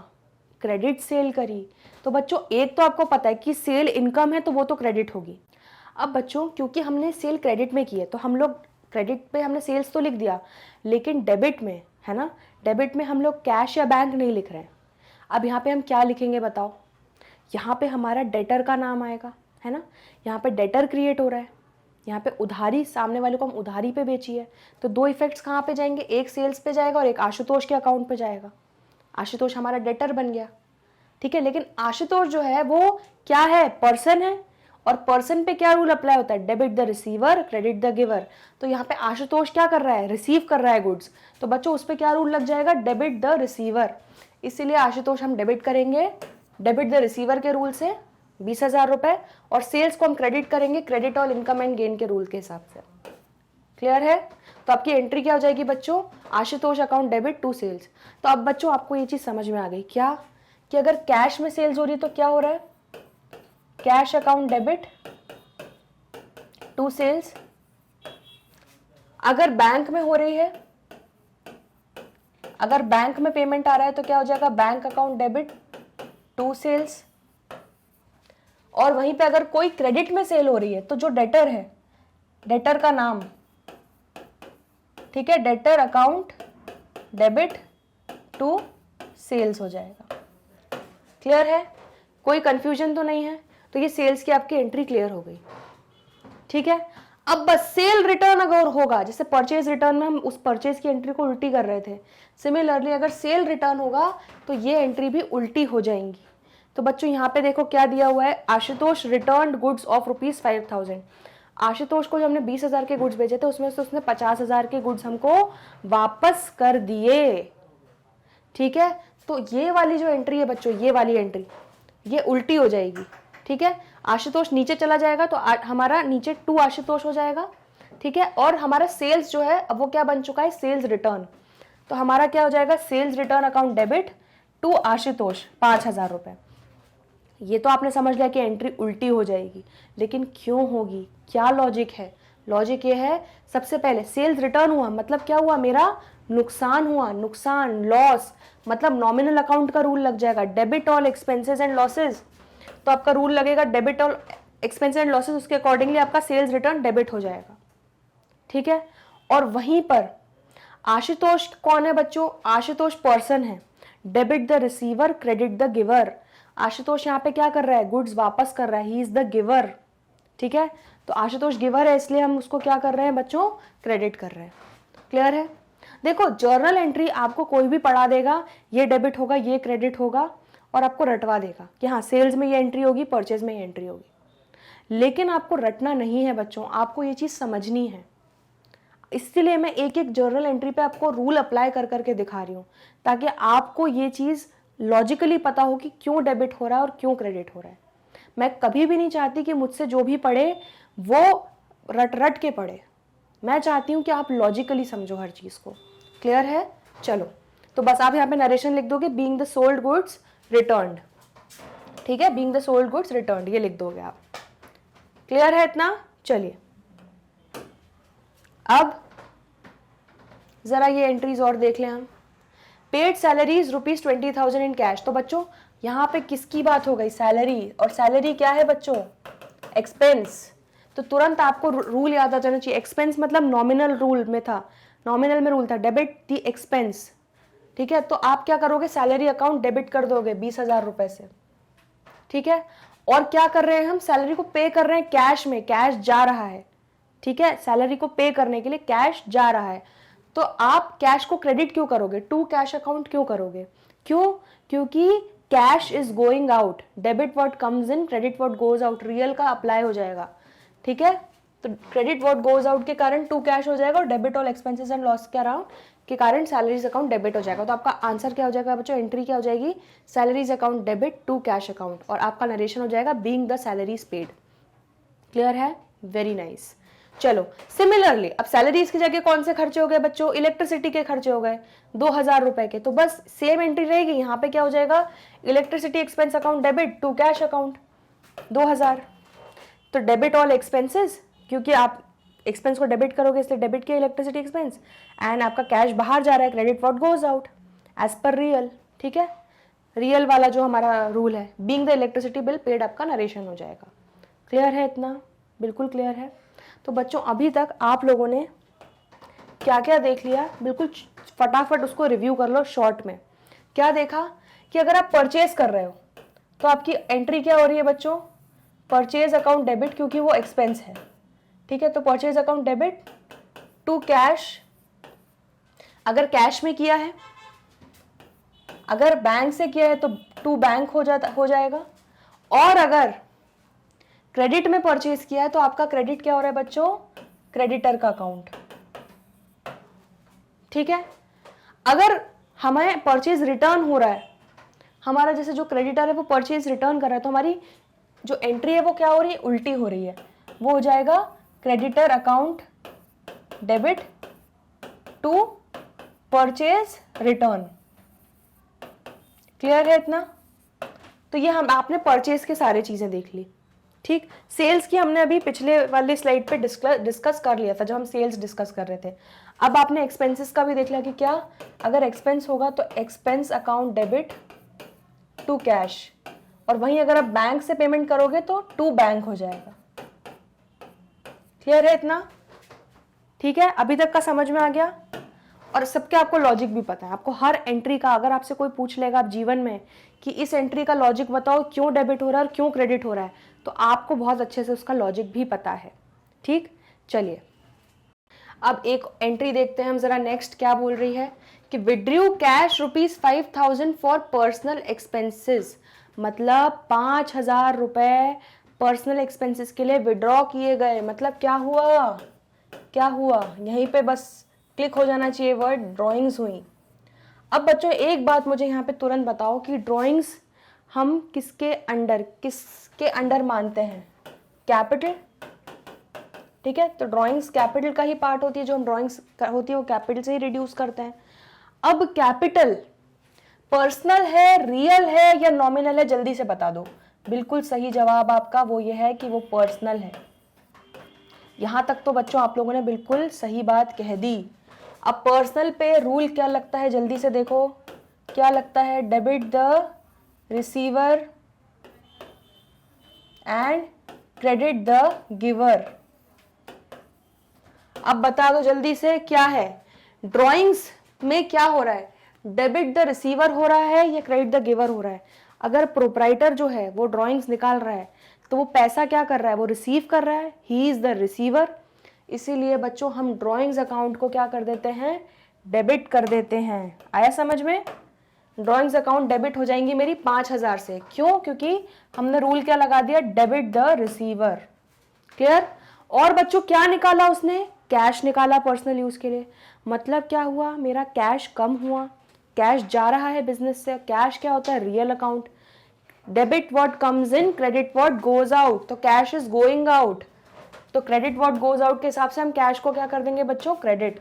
क्रेडिट सेल करी। तो बच्चों एक तो आपको पता है कि सेल इनकम है तो वो तो क्रेडिट होगी। अब बच्चों क्योंकि हमने सेल क्रेडिट में की है तो हम लोग क्रेडिट पे हमने सेल्स तो लिख दिया, लेकिन डेबिट में है ना, डेबिट में हम लोग कैश या बैंक नहीं लिख रहे हैं। अब यहाँ पे हम क्या लिखेंगे बताओ, यहाँ पे हमारा डेटर का नाम आएगा, है ना। यहाँ पे डेटर क्रिएट हो रहा है, यहाँ पे उधारी, सामने वाले को हम उधारी पे बेची है। तो दो इफेक्ट्स कहाँ पे जाएंगे, एक सेल्स पे जाएगा और एक आशुतोष के अकाउंट पे जाएगा। आशुतोष हमारा डेटर बन गया, ठीक है। लेकिन आशुतोष जो है वो क्या है, पर्सन है, और पर्सन पे क्या रूल अप्लाई होता है, debit the receiver credit the giver. तो यहाँ पे आशुतोष क्या कर रहा है, रिसीव कर रहा है गुड्स, तो बच्चों उस पर क्या रूल लग जाएगा, डेबिट द रिसीवर। इसीलिए आशुतोष हम डेबिट करेंगे डेबिट द रिसीवर के रूल से 20,000 रुपए, और सेल्स को हम क्रेडिट करेंगे credit all income and gain के रूल के हिसाब से। क्लियर है? तो आपकी एंट्री क्या हो जाएगी बच्चों, Ashutosh account debit to sales. तो अब बच्चों आपको ये चीज समझ में आ गई क्या, कि अगर कैश में सेल्स हो रही है तो क्या हो रहा है, cash account debit to sales. अगर बैंक में हो रही है, अगर बैंक में पेमेंट आ रहा है तो क्या हो जाएगा, bank account debit to sales. और वहीं पे अगर कोई क्रेडिट में सेल हो रही है तो जो डेटर है, डेटर का नाम, ठीक है, debtor account debit to sales हो जाएगा। क्लियर है? कोई कंफ्यूजन तो नहीं है? तो ये सेल्स की आपकी एंट्री क्लियर हो गई, ठीक है। अब बस सेल रिटर्न अगर होगा, जैसे परचेज रिटर्न में हम उस परचेज की एंट्री को उल्टी कर रहे थे, सिमिलरली अगर सेल रिटर्न होगा तो ये एंट्री भी उल्टी हो जाएंगी। तो बच्चों यहाँ पे देखो क्या दिया हुआ है, Ashutosh return goods of ₹5,000। Ashutosh को जो हमने 20,000 के गुड्स भेजे थे उसमें से उसने 50,000 के गुड्स हमको वापस कर दिए, ठीक है। तो ये वाली जो एंट्री है बच्चों, ये वाली एंट्री ये उल्टी हो जाएगी, ठीक है। आशुतोष नीचे चला जाएगा तो हमारा नीचे टू आशुतोष हो जाएगा, ठीक है। और हमारा सेल्स जो है अब वो क्या बन चुका है, सेल्स रिटर्न। तो हमारा क्या हो जाएगा, sales return account debit to Ashutosh 5,000 रुपए। ये तो आपने समझ लिया कि एंट्री उल्टी हो जाएगी, लेकिन क्यों होगी, क्या लॉजिक है? लॉजिक ये है, सबसे पहले सेल्स रिटर्न हुआ मतलब क्या हुआ, मेरा नुकसान हुआ, नुकसान लॉस, मतलब नॉमिनल अकाउंट का रूल लग जाएगा, debit all expenses and losses. तो आपका रूल लगेगा debit all expenses and losses, उसके अकॉर्डिंगली आपका सेल्स रिटर्न डेबिट हो जाएगा, ठीक है। और वहीं पर आशुतोष कौन है बच्चों, आशुतोष पर्सन है, debit the receiver credit the giver. Ashutosh यहाँ पे क्या कर रहा है, गुड्स वापस कर रहा है, ही इज द गिवर, ठीक है। तो आशुतोष गिवर है इसलिए हम उसको क्या कर रहे हैं बच्चों, क्रेडिट कर रहे हैं। क्लियर है? देखो जर्नल एंट्री आपको कोई भी पढ़ा देगा, ये डेबिट होगा ये क्रेडिट होगा, और आपको रटवा देगा कि हाँ सेल्स में ये एंट्री होगी परचेज में ये एंट्री होगी, लेकिन आपको रटना नहीं है बच्चों, आपको ये चीज़ समझनी है। इसलिए मैं एक एक जर्नल एंट्री पे आपको रूल अप्लाई कर करके दिखा रही हूँ, ताकि आपको ये चीज़ लॉजिकली पता हो कि क्यों डेबिट हो रहा है और क्यों क्रेडिट हो रहा है। मैं कभी भी नहीं चाहती कि मुझसे जो भी पढ़े वो रट रट के पढ़े, मैं चाहती हूँ कि आप लॉजिकली समझो हर चीज़ को। क्लियर है? चलो तो बस आप यहाँ पे नरेशन लिख दोगे, being the sold goods returned, ठीक है, being the sold goods returned ये लिख दोगे आप। क्लियर है इतना? चलिए अब जरा ये एंट्रीज और देख लें हम। पेड सैलरीज ₹20,000 इन कैश। तो बच्चों यहाँ पे किसकी बात हो गई, सैलरी, और सैलरी क्या है बच्चों, एक्सपेंस। तो तुरंत आपको रूल याद आ जाना चाहिए, एक्सपेंस मतलब नॉमिनल रूल में था, नॉमिनल में रूल था डेबिट दी एक्सपेंस, ठीक है। तो आप क्या करोगे, सैलरी अकाउंट डेबिट कर दोगे 20,000 रुपए से, ठीक है। और क्या कर रहे हैं हम, सैलरी को पे कर रहे हैं कैश में, कैश जा रहा है, ठीक है, सैलरी को पे करने के लिए कैश जा रहा है। तो आप कैश को क्रेडिट क्यों करोगे, टू कैश अकाउंट क्यों करोगे, क्यों, क्योंकि cash is going out, debit what comes in, credit what goes out, real का अप्लाई हो जाएगा, ठीक है। तो क्रेडिट व्हाट गोज आउट के कारण टू कैश हो जाएगा और debit all expenses and loss के अराउंड के कारण सैलरीज अकाउंट डेबिट हो जाएगा। तो आपका आंसर क्या हो जाएगा बच्चों, एंट्री क्या हो जाएगी, salaries account debit to cash account, और आपका नरेशन हो जाएगा being the salaries paid. Clear है, वेरी नाइस। चलो सिमिलरली अब सैलरीज की जगह कौन से खर्चे हो गए बच्चों, इलेक्ट्रिसिटी के खर्चे हो गए 2000 रुपए के, तो बस सेम एंट्री रहेगी, यहाँ पे क्या हो जाएगा, electricity expense account debit to cash account 2000, तो डेबिट ऑल एक्सपेंसेस, क्योंकि आप एक्सपेंस को डेबिट करोगे इसलिए डेबिट किया इलेक्ट्रिसिटी एक्सपेंस, एंड आपका कैश बाहर जा रहा है, credit what goes out as per real, ठीक है, रियल वाला जो हमारा रूल है, being the electricity bill paid, आपका नरेशन हो जाएगा। क्लियर है इतना, बिल्कुल क्लियर है। तो बच्चों अभी तक आप लोगों ने क्या क्या देख लिया, बिल्कुल फटाफट उसको रिव्यू कर लो शॉर्ट में। क्या देखा कि अगर आप परचेज कर रहे हो तो आपकी एंट्री क्या हो रही है बच्चों, परचेज अकाउंट डेबिट, क्योंकि वो एक्सपेंस है, ठीक है, तो purchase account debit to cash, अगर कैश में किया है, अगर बैंक से किया है तो टू बैंक हो जाएगा, और अगर क्रेडिट में परचेज किया है तो आपका क्रेडिट क्या हो रहा है बच्चों, क्रेडिटर का अकाउंट, ठीक है। अगर हमें परचेज रिटर्न हो रहा है, हमारा जैसे जो क्रेडिटर है वो परचेज रिटर्न कर रहा है, तो हमारी जो एंट्री है वो क्या हो रही है, उल्टी हो रही है, वो हो जाएगा creditor account debit to purchase return. Clear है इतना, तो ये हम आपने परचेज के सारे चीजें देख ली, ठीक। सेल्स की हमने अभी पिछले वाली स्लाइड पे डिस्कस कर लिया था जब हम सेल्स डिस्कस कर रहे थे। अब आपने एक्सपेंसेस का भी देख लिया कि क्या, अगर एक्सपेंस होगा तो expense account debit to cash, और वहीं अगर आप बैंक से पेमेंट करोगे तो टू बैंक हो जाएगा। क्लियर है इतना, ठीक है, अभी तक का समझ में आ गया, और सबके आपको लॉजिक भी पता है, आपको हर एंट्री का, अगर आपसे कोई पूछ लेगा आप जीवन में कि इस एंट्री का लॉजिक बताओ, क्यों डेबिट हो रहा है और क्यों क्रेडिट हो रहा है, तो आपको बहुत अच्छे से उसका लॉजिक भी पता है, ठीक। चलिए अब एक एंट्री देखते हैं हम जरा, नेक्स्ट क्या बोल रही है कि withdrew cash ₹5000 for personal expenses, मतलब 5000 रुपए पर्सनल एक्सपेंसेस के लिए विड्रॉ किए गए। मतलब क्या हुआ, क्या हुआ, यहीं पे बस क्लिक हो जाना चाहिए वर्ड, ड्राइंग्स हुई। अब बच्चों एक बात मुझे यहाँ पे तुरंत बताओ कि ड्राइंग्स हम किसके अंडर मानते हैं, कैपिटल, ठीक है, तो ड्राइंग्स कैपिटल का ही पार्ट होती है, जो हम ड्राइंग्स होती है वो कैपिटल से ही रिड्यूस करते हैं। अब कैपिटल पर्सनल है, रियल है या नॉमिनल है, जल्दी से बता दो। बिल्कुल सही जवाब आपका वो ये है कि वो पर्सनल है। यहां तक तो बच्चों आप लोगों ने बिल्कुल सही बात कह दी। अब पर्सनल पे रूल क्या लगता है, जल्दी से देखो क्या लगता है, debit the receiver and credit the giver. अब बता दो जल्दी से क्या है, ड्राइंग्स में क्या हो रहा है, डेबिट द रिसीवर हो रहा है या क्रेडिट द गिवर हो रहा है। अगर प्रोप्राइटर जो है वो ड्राइंग्स निकाल रहा है तो वो पैसा क्या कर रहा है, वो रिसीव कर रहा है, ही इज द रिसीवर। इसीलिए बच्चों हम ड्राइंग्स अकाउंट को क्या कर देते हैं, डेबिट कर देते हैं। आया समझ में, ड्राइंग्स अकाउंट डेबिट हो जाएंगी मेरी 5000 से, क्यों, क्योंकि हमने रूल क्या लगा दिया, डेबिट द रिसीवर। क्लियर। और बच्चों क्या निकाला उसने, कैश निकाला पर्सनल यूज के लिए। मतलब क्या हुआ, मेरा कैश कम हुआ, कैश जा रहा है बिजनेस से। कैश क्या होता है, real account. Debit what comes in, credit what goes out, तो कैश इज गोइंग आउट, तो क्रेडिट व्हाट गोज आउट के हिसाब से हम कैश को क्या कर देंगे बच्चों, क्रेडिट।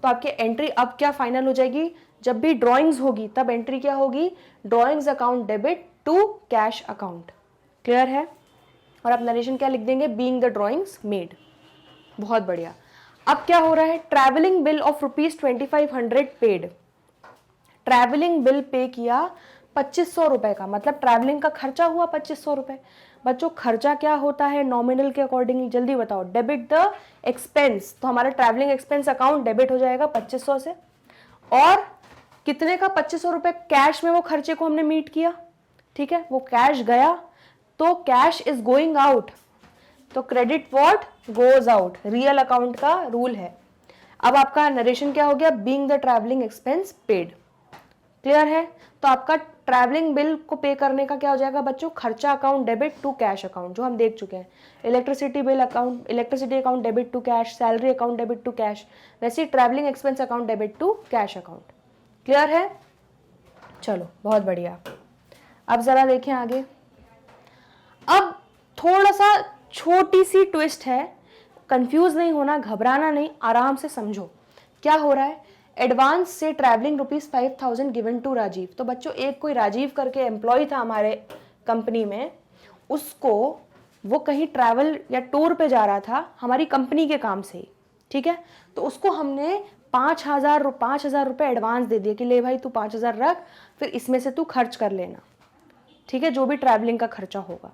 तो आपकी एंट्री अब क्या फाइनल हो जाएगी, जब भी ड्राइंग्स होगी तब एंट्री क्या होगी, drawings account debit to cash account. Clear है। और आप नरेशन क्या लिख देंगे, बीइंग द ड्राइंग्स मेड। बहुत बढ़िया। अब क्या हो रहा है, travelling bill of ₹2500 paid. Travelling bill pay किया 2500 रुपए का, मतलब ट्रैवलिंग का खर्चा हुआ 2500 रुपए। बच्चों खर्चा क्या होता है नॉमिनल के अकॉर्डिंगली, जल्दी बताओ, डेबिट द एक्सपेंस, तो हमारा ट्रैवलिंग एक्सपेंस अकाउंट डेबिट हो जाएगा 2500 से। और कितने का, 2500 रुपए कैश में वो खर्चे को हमने मीट किया, ठीक है, वो कैश गया तो कैश इज गोइंग आउट, तो credit what goes out, real account का रूल है। अब आपका नरेशन क्या हो गया, being the travelling expense paid. Clear है? तो आपका ट्रैवलिंग बिल को पे करने का क्या हो जाएगा बच्चों, खर्चा account debit to cash account, जो हम देख चुके हैं। Electricity bill account, electricity account debit to cash, salary account debit to cash, वैसे ही travelling expense account debit to cash account. Clear है? चलो बहुत बढ़िया। अब जरा देखें आगे। अब थोड़ा सा छोटी सी ट्विस्ट है, कंफ्यूज नहीं होना, घबराना नहीं, आराम से समझो क्या हो रहा है। एडवांस से ट्रैवलिंग ₹5000 गिवन टू राजीव। तो बच्चों एक कोई राजीव करके एम्प्लॉय था हमारे कंपनी में, उसको वो कहीं ट्रैवल या टूर पे जा रहा था हमारी कंपनी के काम से ही, ठीक है। तो उसको हमने 5,000 रुपये एडवांस दे दिए कि ले भाई तू 5,000 रख, फिर इसमें से तू खर्च कर लेना, ठीक है, जो भी ट्रैवलिंग का खर्चा होगा।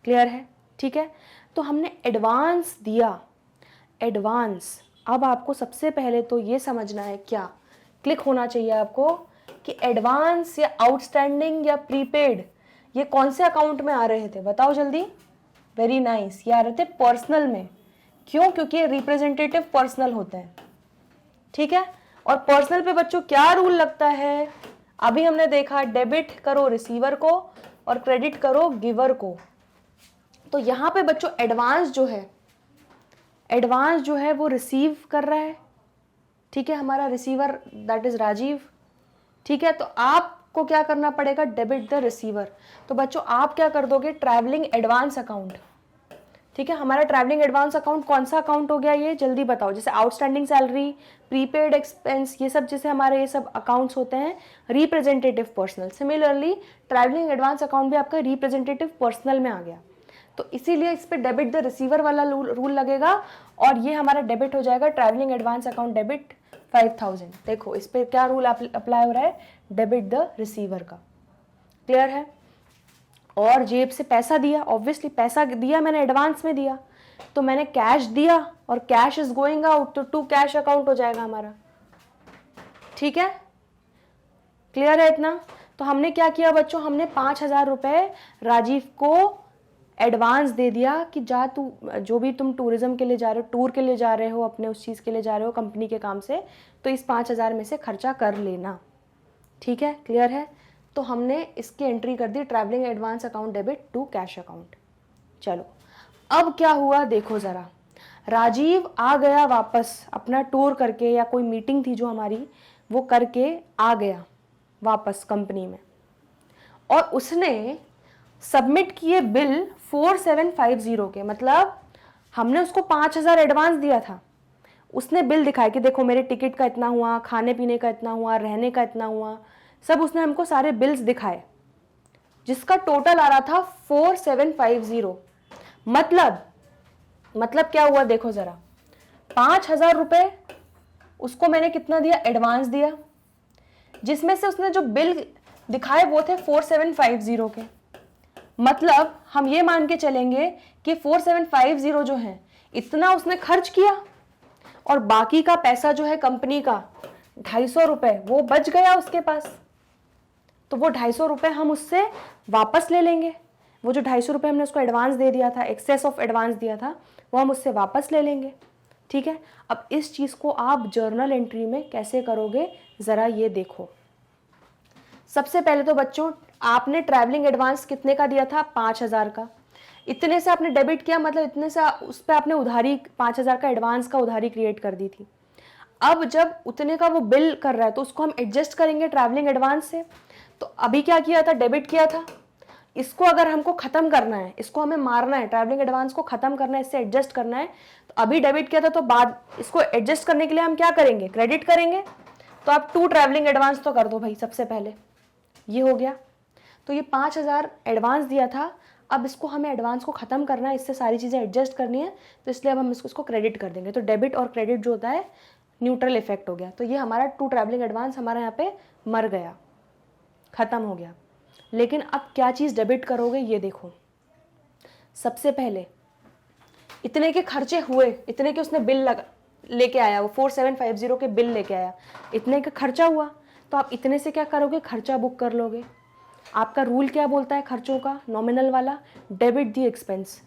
क्लियर है? ठीक है। तो हमने एडवांस दिया, एडवांस। अब आपको सबसे पहले तो ये समझना है, क्या क्लिक होना चाहिए आपको कि एडवांस या आउटस्टैंडिंग या प्रीपेड ये कौन से अकाउंट में आ रहे थे, बताओ जल्दी। वेरी नाइस, ये आ रहे थे पर्सनल में। क्यों? क्योंकि ये रिप्रेजेंटेटिव पर्सनल होते हैं, ठीक है। और पर्सनल पे बच्चों क्या रूल लगता है, अभी हमने देखा, डेबिट करो रिसीवर को और क्रेडिट करो गिवर को। तो यहां पे बच्चों एडवांस जो है वो रिसीव कर रहा है, ठीक है, हमारा रिसीवर दैट इज राजीव, ठीक है। तो आपको क्या करना पड़ेगा, डेबिट द रिसीवर। तो बच्चों आप क्या कर दोगे, ट्रैवलिंग एडवांस अकाउंट, ठीक है। हमारा ट्रैवलिंग एडवांस अकाउंट कौन सा अकाउंट हो गया, ये जल्दी बताओ। जैसे आउटस्टैंडिंग सैलरी, प्रीपेड एक्सपेंस, ये सब जैसे हमारे ये सब अकाउंट्स होते हैं representative personal. Similarly travelling advance account भी आपका रिप्रेजेंटेटिव पर्सनल में आ गया। तो इसीलिए इस पे डेबिट द रिसीवर वाला रूल लगेगा और ये हमारा डेबिट हो जाएगा ट्रैवलिंग एडवांस अकाउंट डेबिट 5,000। देखो इस पे क्या रूल अप्लाई हो रहा है, डेबिट द रिसीवर का। क्लियर है? और जेब से पैसा दिया, ऑब्वियसली पैसा दिया मैंने, एडवांस में दिया, तो मैंने कैश दिया और कैश इज गोइंग आउट, तो टू कैश अकाउंट हो जाएगा हमारा, ठीक है। क्लियर है इतना? तो हमने क्या किया बच्चों, हमने 5,000 रुपए राजीव को एडवांस दे दिया कि जा तू, जो भी तुम टूरिज्म के लिए जा रहे हो, टूर के लिए जा रहे हो, अपने उस चीज़ के लिए जा रहे हो कंपनी के काम से, तो इस 5,000 में से खर्चा कर लेना, ठीक है। क्लियर है? तो हमने इसकी एंट्री कर दी, travelling advance account debit to cash account. चलो अब क्या हुआ देखो ज़रा, राजीव आ गया वापस अपना टूर करके, या कोई मीटिंग थी जो हमारी वो करके आ गया वापस कंपनी में, और उसने सबमिट किए बिल 4750 के, मतलब हमने उसको 5,000 एडवांस दिया था, उसने बिल दिखाया कि देखो मेरे टिकट का इतना हुआ, खाने पीने का इतना हुआ, रहने का इतना हुआ, सब उसने हमको सारे बिल्स दिखाए, जिसका टोटल आ रहा था 4750। मतलब क्या हुआ देखो जरा, 5,000 रुपए उसको मैंने कितना दिया, एडवांस दिया, जिसमें से उसने जो बिल दिखाए वो थे 4750 के। मतलब हम ये मान के चलेंगे कि 4750 जो है इतना उसने खर्च किया, और बाकी का पैसा जो है कंपनी का 250 रुपए वो बच गया उसके पास, तो वो 250 रुपए हम उससे वापस ले लेंगे। वो जो 250 रुपए हमने उसको एडवांस दे दिया था, एक्सेस ऑफ एडवांस दिया था, वो हम उससे वापस ले लेंगे, ठीक है। अब इस चीज़ को आप जर्नल एंट्री में कैसे करोगे ज़रा ये देखो। सबसे पहले तो बच्चों आपने ट्रैवलिंग एडवांस कितने का दिया था, 5,000 का, इतने से आपने डेबिट किया, मतलब इतने से उस पर आपने उधारी 5,000 का एडवांस का उधारी क्रिएट कर दी थी। अब जब उतने का वो बिल कर रहा है तो उसको हम एडजस्ट करेंगे ट्रैवलिंग एडवांस से। तो अभी क्या किया था, डेबिट किया था, इसको अगर हमको खत्म करना है, इसको हमें मारना है, ट्रैवलिंग एडवांस को खत्म करना है, इससे एडजस्ट करना है, तो अभी डेबिट किया था, तो बाद इसको एडजस्ट करने के लिए हम क्या करेंगे, क्रेडिट करेंगे। तो आप 2 ट्रैवलिंग एडवांस तो कर दो भाई सबसे पहले, ये हो गया। तो ये 5,000 एडवांस दिया था, अब इसको हमें एडवांस को ख़त्म करना है, इससे सारी चीज़ें एडजस्ट करनी है, तो इसलिए अब हम इसको क्रेडिट कर देंगे। तो डेबिट और क्रेडिट जो होता है न्यूट्रल इफेक्ट हो गया, तो ये हमारा 2 ट्रैवलिंग एडवांस हमारा यहाँ पे मर गया, ख़त्म हो गया। लेकिन अब क्या चीज़ डेबिट करोगे ये देखो। सबसे पहले इतने के खर्चे हुए, इतने के उसने बिल लेके आया, वो 4750 के बिल लेके आया, इतने का खर्चा हुआ, तो आप इतने से क्या करोगे, खर्चा बुक कर लोगे। आपका रूल क्या बोलता है खर्चों का, नॉमिनल वाला, डेबिट दी एक्सपेंस।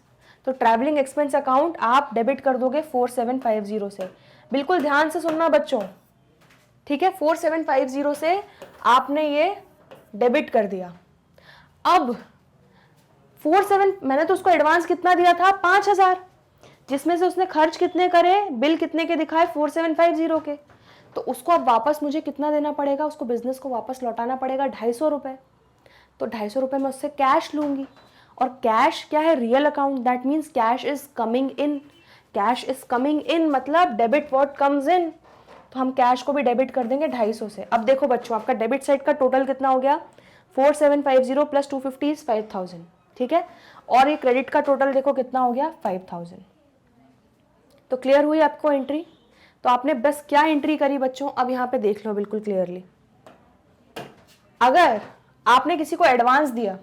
तो ट्रैवलिंग एक्सपेंस अकाउंट आप डेबिट कर दोगे 4750 से। बिल्कुल ध्यान से सुनना बच्चों, ठीक है, 4750 से आपने ये डेबिट कर दिया। अब 47 मैंने तो उसको एडवांस कितना दिया था 5000, जिसमें से उसने खर्च कितने करे, बिल कितने के दिखाए 4750 के, तो उसको अब वापस मुझे कितना देना पड़ेगा, उसको बिजनेस को वापस लौटाना पड़ेगा 250 रुपये। तो 250 रुपये मैं उससे कैश लूंगी, और कैश क्या है, real account, that means cash is coming in, cash is coming in मतलब डेबिट व्हाट कम्स इन, तो हम कैश को भी डेबिट कर देंगे 250 से। अब देखो बच्चों, आपका डेबिट साइड का टोटल कितना हो गया, 4750 प्लस 250 इज 5000, ठीक है, और ये क्रेडिट का टोटल देखो कितना हो गया 5000। तो क्लियर हुई आपको एंट्री? तो आपने बस क्या एंट्री करी बच्चों, अब यहां पे देख लो बिल्कुल क्लियरली। अगर आपने किसी को एडवांस दिया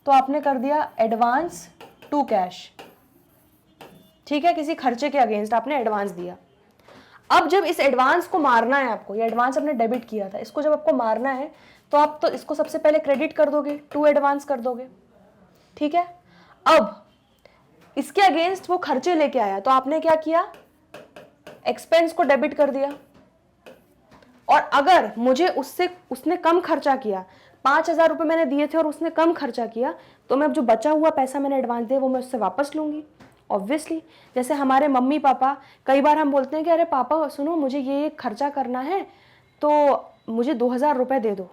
तो आपने कर दिया एडवांस टू कैश, ठीक है, किसी खर्चे के अगेंस्ट आपने एडवांस दिया। अब जब इस एडवांस को मारना है आपको, ये एडवांस आपने डेबिट किया था, इसको जब आपको मारना है तो आप तो इसको सबसे पहले क्रेडिट कर दोगे, टू एडवांस कर दोगे, ठीक है। अब इसके अगेंस्ट वो खर्चे लेके आया तो आपने क्या किया, एक्सपेंस को डेबिट कर दिया। और अगर मुझे उसने कम खर्चा किया, 5000 रुपये मैंने दिए थे और उसने कम खर्चा किया, तो मैं अब जो बचा हुआ पैसा मैंने एडवांस दिया वो मैं उससे वापस लूंगी ऑब्वियसली। जैसे हमारे मम्मी पापा, कई बार हम बोलते हैं कि अरे पापा सुनो मुझे ये खर्चा करना है तो मुझे 2000 रुपये दे दो,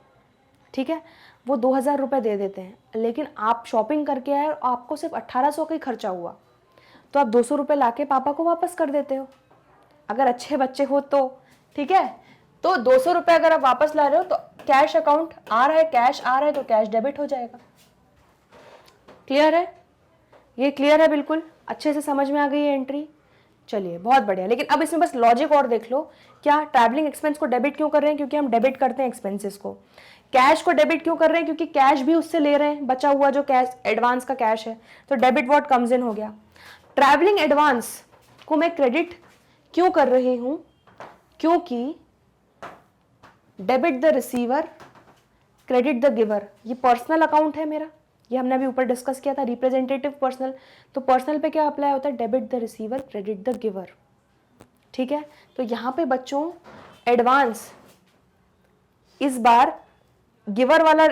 ठीक है, वो 2000 रुपये दे देते हैं, लेकिन आप शॉपिंग करके आए और आपको सिर्फ 1800 का ही खर्चा हुआ, तो आप 200 रुपये ला के पापा को वापस कर देते हो, अगर अच्छे बच्चे हो तो, ठीक है। तो 200 रुपये अगर आप वापस ला रहे हो तो कैश अकाउंट आ रहा है, कैश आ रहा है तो कैश डेबिट हो जाएगा। क्लियर है? ये क्लियर है, बिल्कुल अच्छे से समझ में आ गई है एंट्री। चलिए बहुत बढ़िया। लेकिन अब इसमें बस लॉजिक और देख लो, क्या ट्रैवलिंग एक्सपेंस को डेबिट क्यों कर रहे हैं, क्योंकि हम डेबिट करते हैं एक्सपेंसेस को। कैश को डेबिट क्यों कर रहे हैं, क्योंकि कैश भी उससे ले रहे हैं, बचा हुआ जो कैश एडवांस का कैश है, तो डेबिट व्हाट कम्स इन हो गया। ट्रैवलिंग एडवांस को मैं क्रेडिट क्यों कर रही हूं, क्योंकि debit the receiver credit the giver, ये पर्सनल अकाउंट है मेरा, ये हमने अभी ऊपर डिस्कस किया था, रिप्रेजेंटेटिव पर्सनल। तो पर्सनल पे क्या अप्लाई होता है, debit the receiver credit the giver, ठीक है। तो यहाँ पे बच्चों एडवांस इस बार गिवर वाला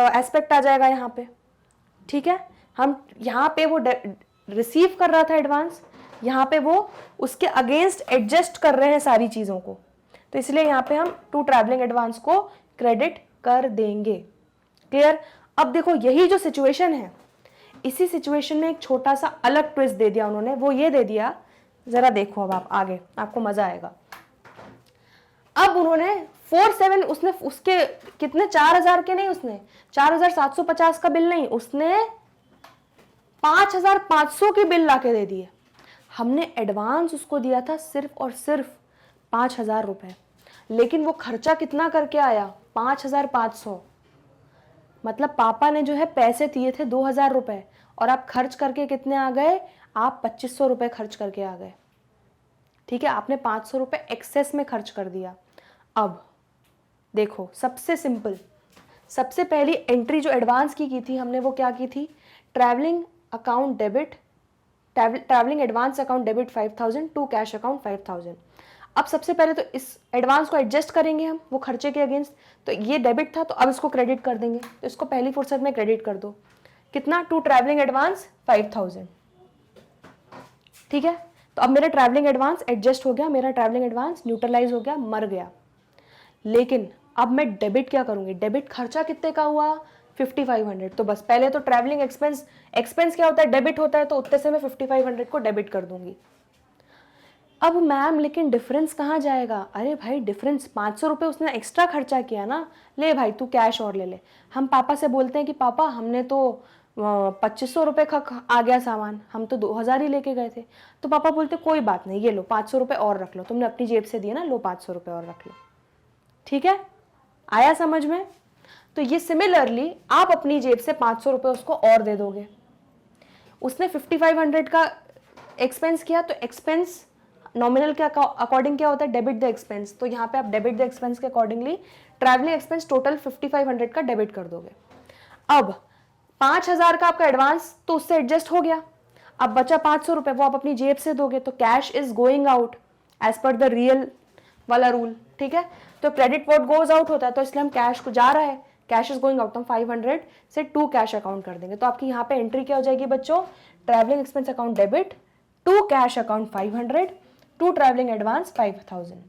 एस्पेक्ट आ जाएगा यहाँ पे, ठीक है। हम यहाँ पे वो रिसीव कर रहा था एडवांस, यहाँ पे वो उसके अगेंस्ट एडजस्ट कर रहे हैं सारी चीज़ों को, तो इसलिए यहाँ पे हम टू ट्रैवलिंग एडवांस को क्रेडिट कर देंगे। क्लियर? अब देखो यही जो सिचुएशन है, इसी सिचुएशन में एक छोटा सा अलग ट्विस्ट दे दिया उन्होंने, वो ये दे दिया, जरा देखो अब आप आगे, आपको मजा आएगा। अब उन्होंने 47 उसने उसके कितने 4000 के नहीं, उसने 4750 का बिल नहीं, उसने 5500 की बिल लाके दे दिए। हमने एडवांस उसको दिया था सिर्फ और सिर्फ 5000 रुपए, लेकिन वो खर्चा कितना करके आया 5500, मतलब पापा ने जो है पैसे दिए थे 2000 रुपए और आप खर्च करके कितने आ गए, आप 2500 रुपए खर्च करके आ गए, ठीक है। आपने 500 रुपए एक्सेस में खर्च कर दिया। अब देखो सबसे सिंपल, सबसे पहली एंट्री जो एडवांस की थी हमने, वो क्या की थी, travelling account debit, travelling advance account debit 5000 to cash account 5000। अब सबसे पहले तो इस एडवांस को एडजस्ट करेंगे हम वो खर्चे के अगेंस्ट, तो ये डेबिट था तो अब इसको क्रेडिट कर देंगे, तो इसको पहली फुर्सत में क्रेडिट कर दो, कितना, टू ट्रैवलिंग एडवांस 5000, ठीक है। तो अब मेरा ट्रैवलिंग एडवांस एडजस्ट हो गया, मेरा ट्रैवलिंग एडवांस न्यूट्रलाइज हो गया, मर गया। लेकिन अब मैं डेबिट क्या करूंगी, डेबिट खर्चा कितने का हुआ 5500, तो बस पहले तो ट्रैवलिंग एक्सपेंस, एक्सपेंस क्या होता है, डेबिट होता है, तो उतने से मैं 5500 को डेबिट कर दूंगी। अब मैम लेकिन डिफरेंस कहाँ जाएगा, अरे भाई डिफरेंस 500 रुपये उसने एक्स्ट्रा खर्चा किया ना, ले भाई तू कैश और ले ले। हम पापा से बोलते हैं कि पापा हमने तो 2500 रुपये का आ गया सामान, हम तो 2000 ही लेके गए थे, तो पापा बोलते कोई बात नहीं, ये लो 500 रुपये और रख लो, तुमने अपनी जेब से दिए ना, लो 500 रुपये और रख लो, ठीक है, आया समझ में। तो ये सिमिलरली आप अपनी जेब से 500 रुपये उसको और दे दोगे। उसने 5500 का एक्सपेंस किया, तो एक्सपेंस नॉमिनल के अकॉर्डिंग क्या होता है, डेबिट द एक्सपेंस, तो यहाँ पे आप डेबिट द एक्सपेंस के अकॉर्डिंगली ट्रैवलिंग एक्सपेंस टोटल 5500 का डेबिट कर दोगे। अब 5000 का आपका एडवांस तो उससे एडजस्ट हो गया, अब बचा 500 रुपये, वो आप अपनी जेब से दोगे, तो cash is going out as per the real वाला रूल, ठीक है। तो क्रेडिट व्हाट गोज आउट होता है, तो इसलिए हम कैश को जा रहा है, कैश इज गोइंग आउट, तो हम 500 से टू कैश अकाउंट कर देंगे। तो आपकी यहाँ पे एंट्री क्या हो जाएगी बच्चों, travelling expense account debit, to cash account 500, to travelling advance 5000।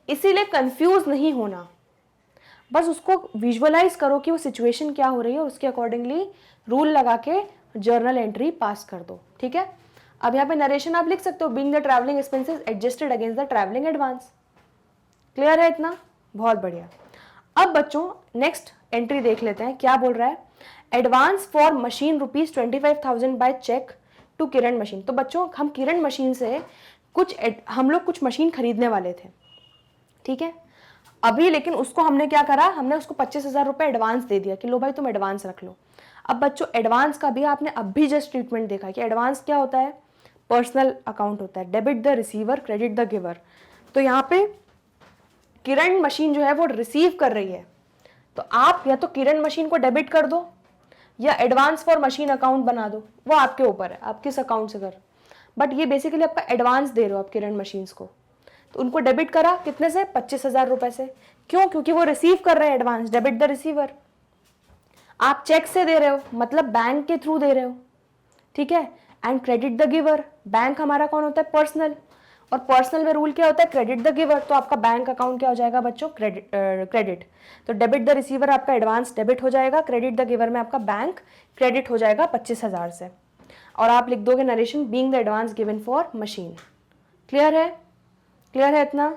इसीलिए कंफ्यूज नहीं होना, बस उसको विजुअलाइज करो कि वो सिचुएशन क्या हो रही है और उसके अकॉर्डिंगली रूल लगा के जर्नल एंट्री पास कर दो, ठीक है। अब यहाँ पे नरेशन आप लिख सकते हो, being the travelling expenses adjusted against the travelling advance. Clear है इतना? बहुत बढ़िया। अब बच्चों नेक्स्ट एंट्री देख लेते हैं, क्या बोल रहा है, advance for machine ₹25,000 by cheque to Kiran machine. तो बच्चों हम किरण मशीन से हम लोग कुछ मशीन खरीदने वाले थे, ठीक है। अभी लेकिन उसको हमने क्या करा, हमने उसको 25,000 रुपये एडवांस दे दिया कि लो भाई तुम एडवांस रख लो। अब बच्चों एडवांस का भी आपने अभी जस्ट ट्रीटमेंट देखा कि एडवांस क्या होता है, पर्सनल अकाउंट होता है, debit the receiver credit the giver. तो यहाँ पे किरण मशीन जो है वो रिसीव कर रही है, तो आप या तो किरण मशीन को डेबिट कर दो या एडवांस फॉर मशीन अकाउंट बना दो, वो आपके ऊपर है, आप किस अकाउंट से कर। बट ये बेसिकली आपका एडवांस दे रहे हो आप किरण मशीन्स को, तो उनको डेबिट करा कितने से, 25,000 रुपए से। क्यों? क्योंकि वो रिसीव कर रहे हैं एडवांस, डेबिट द रिसीवर। आप चेक से दे रहे हो, मतलब बैंक के थ्रू दे रहे हो, ठीक है। And credit the giver, bank हमारा कौन होता है, पर्सनल, और पर्सनल में रूल क्या होता है, क्रेडिट द गिवर। तो आपका बैंक अकाउंट क्या हो जाएगा बच्चों, क्रेडिट। तो डेबिट द रिसीवर आपका एडवांस डेबिट हो जाएगा, क्रेडिट द गिवर में आपका बैंक क्रेडिट हो जाएगा 25,000 से। और आप लिख दोगे narration, being the advance given for machine. Clear है? क्लियर है इतना?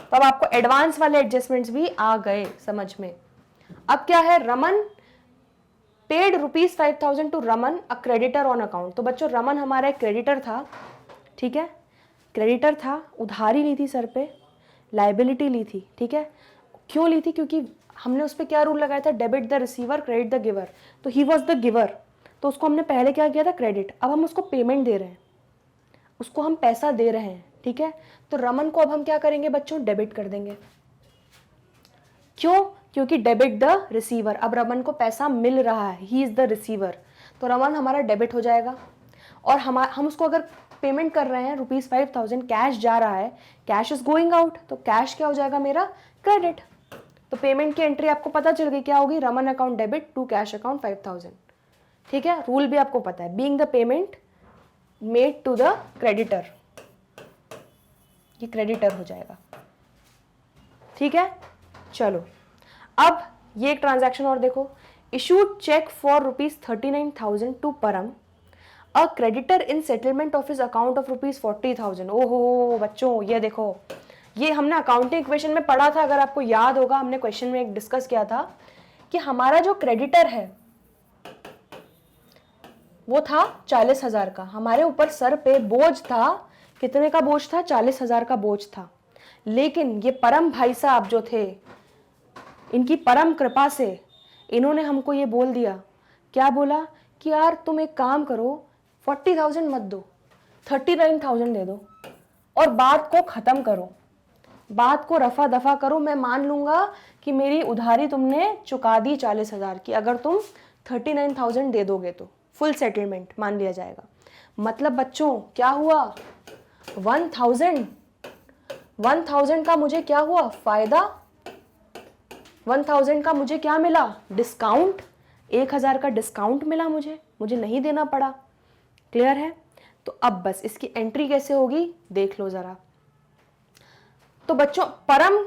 तो अब आपको एडवांस वाले एडजस्टमेंट्स भी आ गए समझ में। अब क्या है, Raman paid ₹5,000 to Raman a creditor on account. तो बच्चों रमन हमारा एक क्रेडिटर था, ठीक है, क्रेडिटर था, उधारी ली थी सर पे, लाइबिलिटी ली थी, ठीक है। क्यों ली थी? क्योंकि हमने उस पर क्या रूल लगाया था, debit the receiver credit the giver. तो ही वॉज द गिवर, तो उसको हमने पहले क्या किया था, क्रेडिट। अब हम उसको पेमेंट दे रहे हैं, उसको हम पैसा दे रहे हैं, ठीक है। तो रमन को अब हम क्या करेंगे बच्चों, डेबिट कर देंगे। क्यों? क्योंकि डेबिट द रिसीवर, अब रमन को पैसा मिल रहा है, ही इज द रिसीवर, तो रमन हमारा डेबिट हो जाएगा। और हम उसको अगर पेमेंट कर रहे हैं ₹5,000, कैश जा रहा है, कैश इज गोइंग आउट, तो कैश क्या हो जाएगा मेरा, क्रेडिट। तो पेमेंट की एंट्री आपको पता चल गई, क्या होगी, Raman account debit to cash account 5,000, ठीक है। रूल भी आपको पता है, being the payment made to the creditor, ये क्रेडिटर हो जाएगा, ठीक है। चलो अब ये एक ट्रांजैक्शन और देखो, इशूड चेक फॉर ₹39,000 टू परम a creditor in settlement of his account of ₹40,000। ओहो बच्चों ये देखो, ये हमने अकाउंटिंग इक्वेशन में पढ़ा था, अगर आपको याद होगा हमने क्वेश्चन में एक डिस्कस किया था कि हमारा जो क्रेडिटर है वो था 40,000 का, हमारे ऊपर सर पे बोझ था, कितने का बोझ था, 40,000 का बोझ था। लेकिन ये परम भाई साहब जो थे, इनकी परम कृपा से इन्होंने हमको ये बोल दिया, क्या बोला कि यार तुम एक काम करो, 40,000 मत दो, 39,000 दे दो और बात को खत्म करो, बात को रफा दफा करो, मैं मान लूंगा कि मेरी उधारी तुमने चुका दी 40,000 की, अगर तुम 39,000 दे दोगे तो फुल सेटलमेंट मान लिया जाएगा। मतलब बच्चों क्या हुआ, 1,000 का मुझे क्या हुआ, फायदा, 1,000 का मुझे क्या मिला, डिस्काउंट, 1,000 का डिस्काउंट मिला मुझे नहीं देना पड़ा। क्लियर है? तो अब बस इसकी एंट्री कैसे होगी देख लो जरा। तो बच्चों परम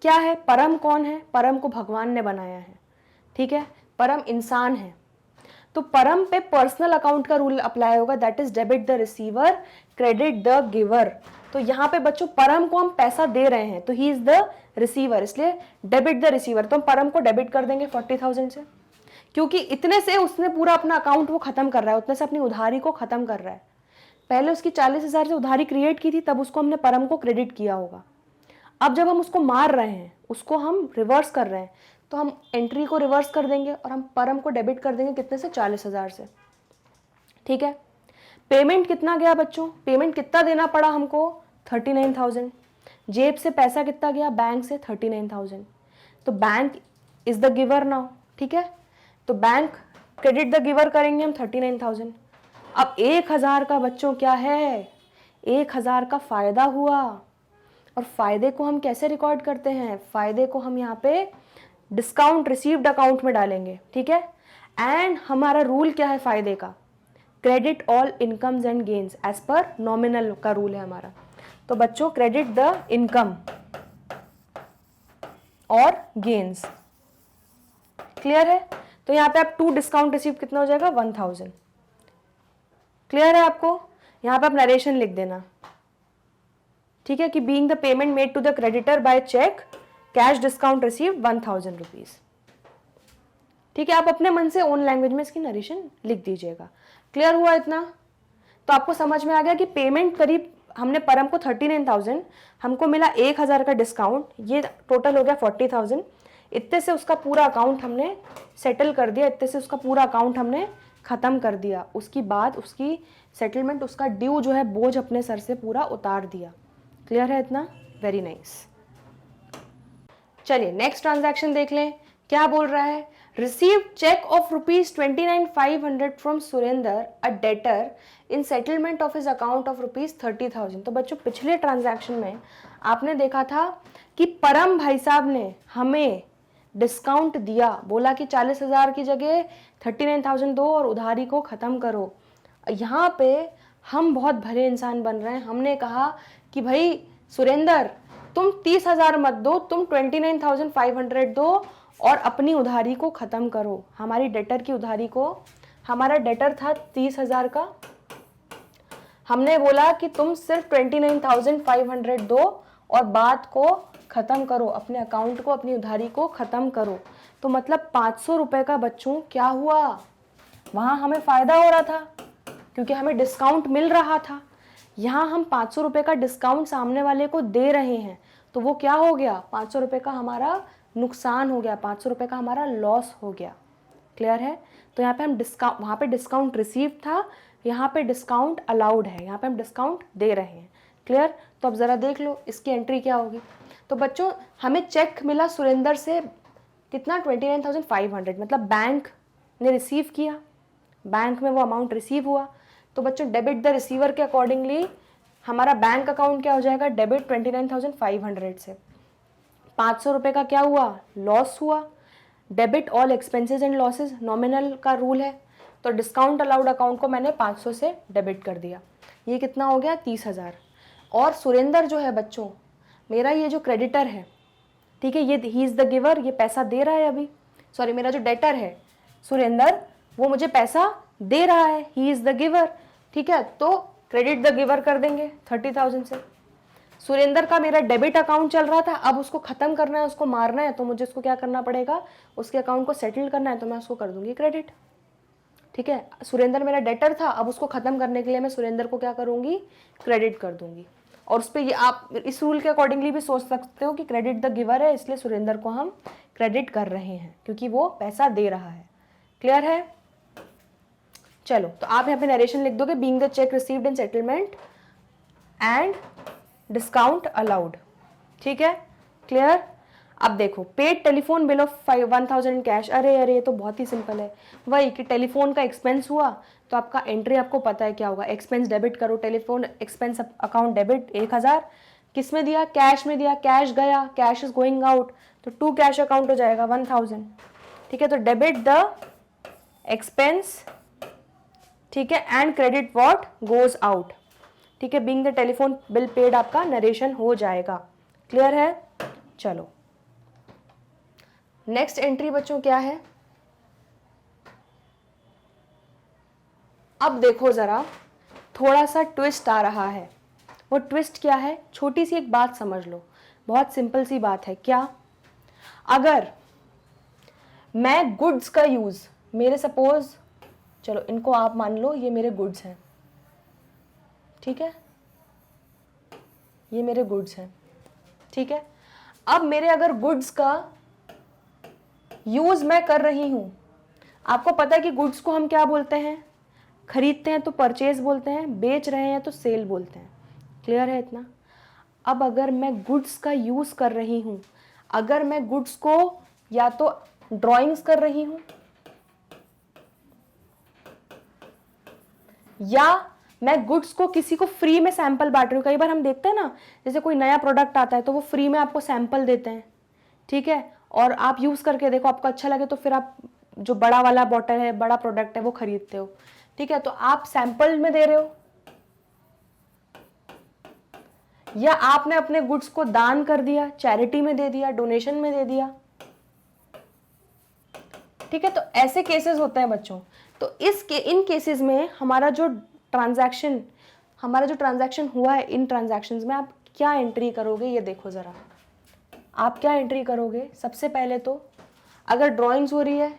क्या है, परम कौन है, परम को भगवान ने बनाया है, ठीक है, परम इंसान है। तो परम पे पर्सनल अकाउंट का रूल अप्लाई होगा, that is debit the receiver credit the giver. तो यहाँ पे बच्चों परम को हम पैसा दे रहे हैं, तो ही इज द रिसीवर, इसलिए डेबिट द रिसीवर, तो हम परम को डेबिट कर देंगे 40,000 से, क्योंकि इतने से उसने पूरा अपना अकाउंट वो खत्म कर रहा है, उतने से अपनी उधारी को खत्म कर रहा है। पहले उसकी 40,000 से उधारी क्रिएट की थी, तब उसको हमने परम को क्रेडिट किया होगा। अब जब हम उसको मार रहे हैं, उसको हम रिवर्स कर रहे हैं, तो हम एंट्री को रिवर्स कर देंगे और हम परम को डेबिट कर देंगे कितने से, 40,000 से, ठीक है। पेमेंट कितना गया बच्चों, पेमेंट कितना देना पड़ा हमको, 39,000। जेब से पैसा कितना गया, बैंक से 39,000। तो bank is the giver now, ठीक है। तो बैंक क्रेडिट द गिवर करेंगे हम 39,000, अब 1000 का बच्चों क्या है, 1000 का फायदा हुआ। और फायदे को हम कैसे रिकॉर्ड करते हैं, फायदे को हम यहाँ पे डिस्काउंट रिसीव्ड अकाउंट में डालेंगे, ठीक है। एंड हमारा रूल क्या है फायदे का, credit all incomes and gains as per nominal का रूल है हमारा। तो बच्चों क्रेडिट द इनकम और गेन्स, क्लियर है। तो यहाँ पे आप 2 डिस्काउंट रिसीव कितना हो जाएगा 1000, क्लियर है आपको। यहाँ पे आप नरेशन लिख देना, ठीक है, कि being the payment made to the creditor by cheque cash discount receive 1000 rupees, ठीक है। आप अपने मन से ओन लैंग्वेज में इसकी नरेशन लिख दीजिएगा। क्लियर हुआ इतना? तो आपको समझ में आ गया कि पेमेंट करीब हमने परम को 39,000, हमको मिला 1000 का डिस्काउंट, ये टोटल हो गया 40,000। इतने से उसका पूरा अकाउंट हमने सेटल कर दिया, इतने से उसका पूरा अकाउंट हमने खत्म कर दिया। उसकी बाद उसकी सेटलमेंट, उसका ड्यू जो है बोझ अपने सर से पूरा उतार दिया। क्लियर है इतना? Very nice. चलिए नेक्स्ट ट्रांजैक्शन देख लें, क्या बोल रहा है। Receive cheque of ₹29,500 from Surender a debtor in settlement of his account of ₹30,000। तो बच्चों पिछले ट्रांजैक्शन में आपने देखा था कि परम भाई साहब ने हमें डिस्काउंट दिया, बोला कि 40,000 की जगह 39,000 दो और उधारी को खत्म करो। यहाँ पे हम बहुत भले इंसान बन रहे हैं, हमने कहा कि भाई सुरेंदर तुम 30,000 मत दो, तुम 29,500 दो और अपनी उधारी को खत्म करो, हमारी डेटर की उधारी को। हमारा डेटर था 30,000 का, हमने बोला कि तुम सिर्फ 29,500 दो और बात को खत्म करो, अपने अकाउंट को, अपनी उधारी को खत्म करो। तो मतलब 500 रुपए का बच्चों क्या हुआ, वहां हमें फायदा हो रहा था क्योंकि हमें डिस्काउंट मिल रहा था। यहाँ हम 500 रुपए का डिस्काउंट सामने वाले को दे रहे हैं, तो वो क्या हो गया, 500 रुपए का हमारा नुकसान हो गया, 500 रुपए का हमारा लॉस हो गया। क्लियर है? तो यहाँ पे हम डिस्काउंट, वहाँ पे डिस्काउंट रिसीव था, यहाँ पे डिस्काउंट अलाउड है, यहाँ पे हम डिस्काउंट दे रहे हैं। क्लियर? तो अब ज़रा देख लो इसकी एंट्री क्या होगी। तो बच्चों हमें चेक मिला सुरेंदर से कितना, 29,500, मतलब बैंक ने रिसीव किया, बैंक में वो अमाउंट रिसीव हुआ। तो बच्चों डेबिट द रिसीवर के अकॉर्डिंगली हमारा बैंक अकाउंट क्या हो जाएगा, डेबिट 29,500 से। 500 रुपये का क्या हुआ, लॉस हुआ। Debit all expenses and losses, nominal का रूल है, तो डिस्काउंट अलाउड अकाउंट को मैंने 500 से डेबिट कर दिया। ये कितना हो गया, 30,000। और सुरेंदर जो है बच्चों, मेरा ये जो क्रेडिटर है, ठीक है, ये ही इज़ द गिवर, ये पैसा दे रहा है अभी, सॉरी मेरा जो डेटर है सुरेंदर, वो मुझे पैसा दे रहा है, ही इज़ द गिवर, ठीक है। तो क्रेडिट द गिवर कर देंगे 30,000 से। सुरेंदर का मेरा डेबिट अकाउंट चल रहा था, अब उसको खत्म करना है, उसको मारना है, तो मुझे उसको क्या करना पड़ेगा, उसके अकाउंट को सेटल करना है, तो मैं उसको कर दूंगी क्रेडिट, ठीक है। सुरेंदर मेरा डेटर था, अब उसको खत्म करने के लिए मैं सुरेंदर को क्या करूंगी, क्रेडिट कर दूंगी। और उस पर ये आप इस रूल के अकॉर्डिंगली भी सोच सकते हो कि क्रेडिट द गिवर है, इसलिए सुरेंदर को हम क्रेडिट कर रहे हैं क्योंकि वो पैसा दे रहा है। क्लियर है? चलो तो आप यहाँ पे नरेशन लिख दोगे, being the check received in settlement and discount allowed, ठीक है। क्लियर? अब देखो, paid telephone bill of 1,000 in cash. अरे अरे ये तो बहुत ही सिंपल है, वही कि टेलीफोन का एक्सपेंस हुआ तो आपका एंट्री आपको पता है क्या होगा, एक्सपेंस डेबिट करो, टेलीफोन एक्सपेंस अकाउंट डेबिट 1,000, किस में दिया, कैश में दिया, कैश गया, कैश इज गोइंग आउट, तो टू कैश अकाउंट हो जाएगा 1,000, ठीक है। तो डेबिट द एक्सपेंस, ठीक है, and credit what goes out, ठीक है, being the telephone bill paid आपका नरेशन हो जाएगा। क्लियर है? चलो नेक्स्ट एंट्री बच्चों क्या है, अब देखो जरा थोड़ा सा ट्विस्ट आ रहा है। वो ट्विस्ट क्या है, छोटी सी एक बात समझ लो, बहुत सिंपल सी बात है। क्या, अगर मैं गुड्स का यूज, मेरे सपोज, चलो इनको आप मान लो ये मेरे गुड्स हैं, ठीक है, ये मेरे गुड्स हैं, ठीक है। अब मेरे अगर गुड्स का यूज मैं कर रही हूं, आपको पता है कि गुड्स को हम क्या बोलते हैं, खरीदते हैं तो परचेज बोलते हैं, बेच रहे हैं तो सेल बोलते हैं। क्लियर है इतना? अब अगर मैं गुड्स का यूज कर रही हूं, अगर मैं गुड्स को या तो ड्राइंग्स कर रही हूं या मैं गुड्स को किसी को फ्री में सैंपल बांट रही हूँ। कई बार हम देखते हैं ना, जैसे कोई नया प्रोडक्ट आता है तो वो फ्री में आपको सैंपल देते हैं, ठीक है, और आप यूज़ करके देखो, आपको अच्छा लगे तो फिर आप जो बड़ा वाला बॉटल है, बड़ा प्रोडक्ट है, वो खरीदते हो, ठीक है, तो आप सैंपल में दे रहे हो, या आपने अपने गुड्स को दान कर दिया, चैरिटी में दे दिया, डोनेशन में दे दिया, ठीक है। तो ऐसे केसेस होते हैं बच्चों। तो इन केसेस में हमारा जो ट्रांजैक्शन हुआ है, इन ट्रांजैक्शंस में आप क्या एंट्री करोगे, ये देखो ज़रा। आप क्या एंट्री करोगे? सबसे पहले तो अगर ड्राइंग्स हो रही है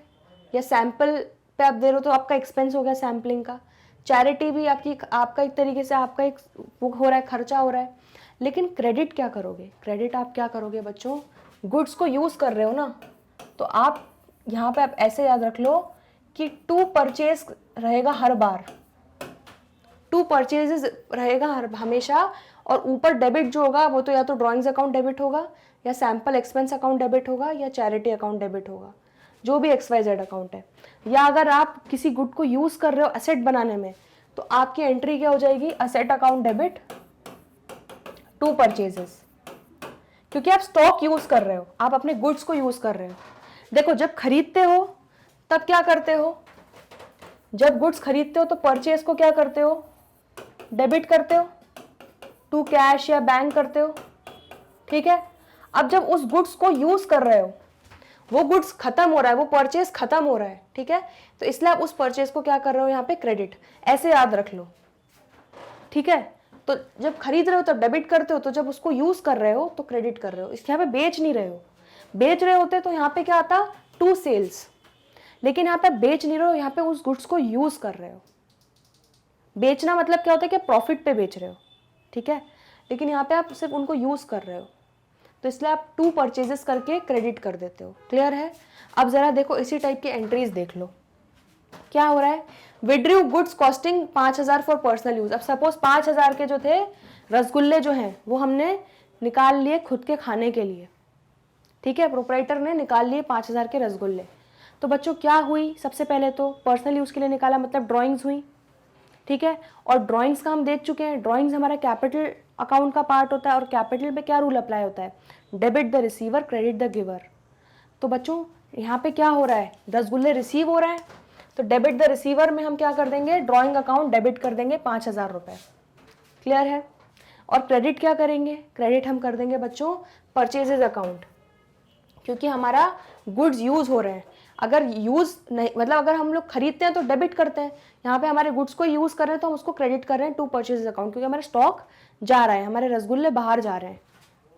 या सैंपल पे आप दे रहे हो तो आपका एक्सपेंस हो गया सैम्पलिंग का। चैरिटी भी आपका एक तरीके से आपका एक वो हो रहा है, खर्चा हो रहा है। लेकिन क्रेडिट क्या करोगे? क्रेडिट आप क्या करोगे बच्चों? गुड्स को यूज़ कर रहे हो ना, तो आप यहाँ पे आप ऐसे याद रख लो कि टू परचेज रहेगा हर बार, टू परचेजेस रहेगा हमेशा, और ऊपर डेबिट जो होगा वो तो या तो ड्राइंग्स अकाउंट डेबिट होगा, या सैम्पल एक्सपेंस अकाउंट डेबिट होगा, या चैरिटी अकाउंट डेबिट होगा, जो भी XYZ अकाउंट है। या अगर आप किसी गुड को यूज़ कर रहे हो असेट बनाने में, तो आपकी एंट्री क्या हो जाएगी? Asset account debit to purchases, क्योंकि आप स्टॉक यूज़ कर रहे हो, आप अपने गुड्स को यूज़ कर रहे हो। देखो, जब खरीदते हो तब क्या करते हो? जब गुड्स खरीदते हो तो परचेज को क्या करते हो? डेबिट करते हो, टू कैश या बैंक करते हो, ठीक है। अब जब उस गुड्स को यूज कर रहे हो, वो गुड्स खत्म हो रहा है, वो परचेज खत्म हो रहा है, ठीक है, तो इसलिए आप उस परचेज को क्या कर रहे हो? यहाँ पे क्रेडिट, ऐसे याद रख लो, ठीक है। तो जब खरीद रहे हो तब डेबिट करते हो, तो जब उसको यूज कर रहे हो तो क्रेडिट कर रहे हो। इस यहाँ पे बेच नहीं रहे हो। बेच रहे होते तो यहाँ पे क्या आता? To sales. लेकिन यहाँ पे बेच नहीं रहे हो, यहाँ पे उस गुड्स को यूज कर रहे हो। बेचना मतलब क्या होता है कि प्रॉफिट पे बेच रहे हो, ठीक है, लेकिन यहाँ पे आप सिर्फ उनको यूज कर रहे हो, तो इसलिए आप टू परचेजेस करके क्रेडिट कर देते हो। क्लियर है? अब जरा देखो, इसी टाइप की एंट्रीज देख लो क्या हो रहा है। Withdrew goods costing 5,000 for personal use. अब सपोज 5,000 के जो थे रसगुल्ले जो हैं वो हमने निकाल लिए खुद के खाने के लिए, ठीक है, प्रोपराइटर ने निकाल लिए 5,000 के रसगुल्ले। तो बच्चों क्या हुई? सबसे पहले तो पर्सनल यूज के लिए निकाला, मतलब ड्राइंग्स हुई, ठीक है, और ड्राइंग्स का हम देख चुके हैं, ड्राइंग्स हमारा कैपिटल अकाउंट का पार्ट होता है, और कैपिटल पे क्या रूल अप्लाई होता है? Debit the receiver, credit the giver. तो बच्चों यहाँ पे क्या हो रहा है? रसगुल्ले रिसीव हो रहे हैं, तो डेबिट द रिसीवर में हम क्या कर देंगे? ड्राइंग अकाउंट डेबिट कर देंगे 5,000 रुपये। क्लियर है? और क्रेडिट क्या करेंगे? क्रेडिट हम कर देंगे बच्चों परचेजेज अकाउंट, क्योंकि हमारा गुड्स यूज हो रहे हैं। अगर यूज नहीं, मतलब अगर हम लोग खरीदते हैं तो डेबिट करते हैं, यहाँ पे हमारे गुड्स को यूज कर रहे हैं तो हम उसको क्रेडिट कर रहे हैं टू परचेजेज अकाउंट, क्योंकि हमारे स्टॉक जा रहा है, हमारे रसगुल्ले बाहर जा रहे हैं।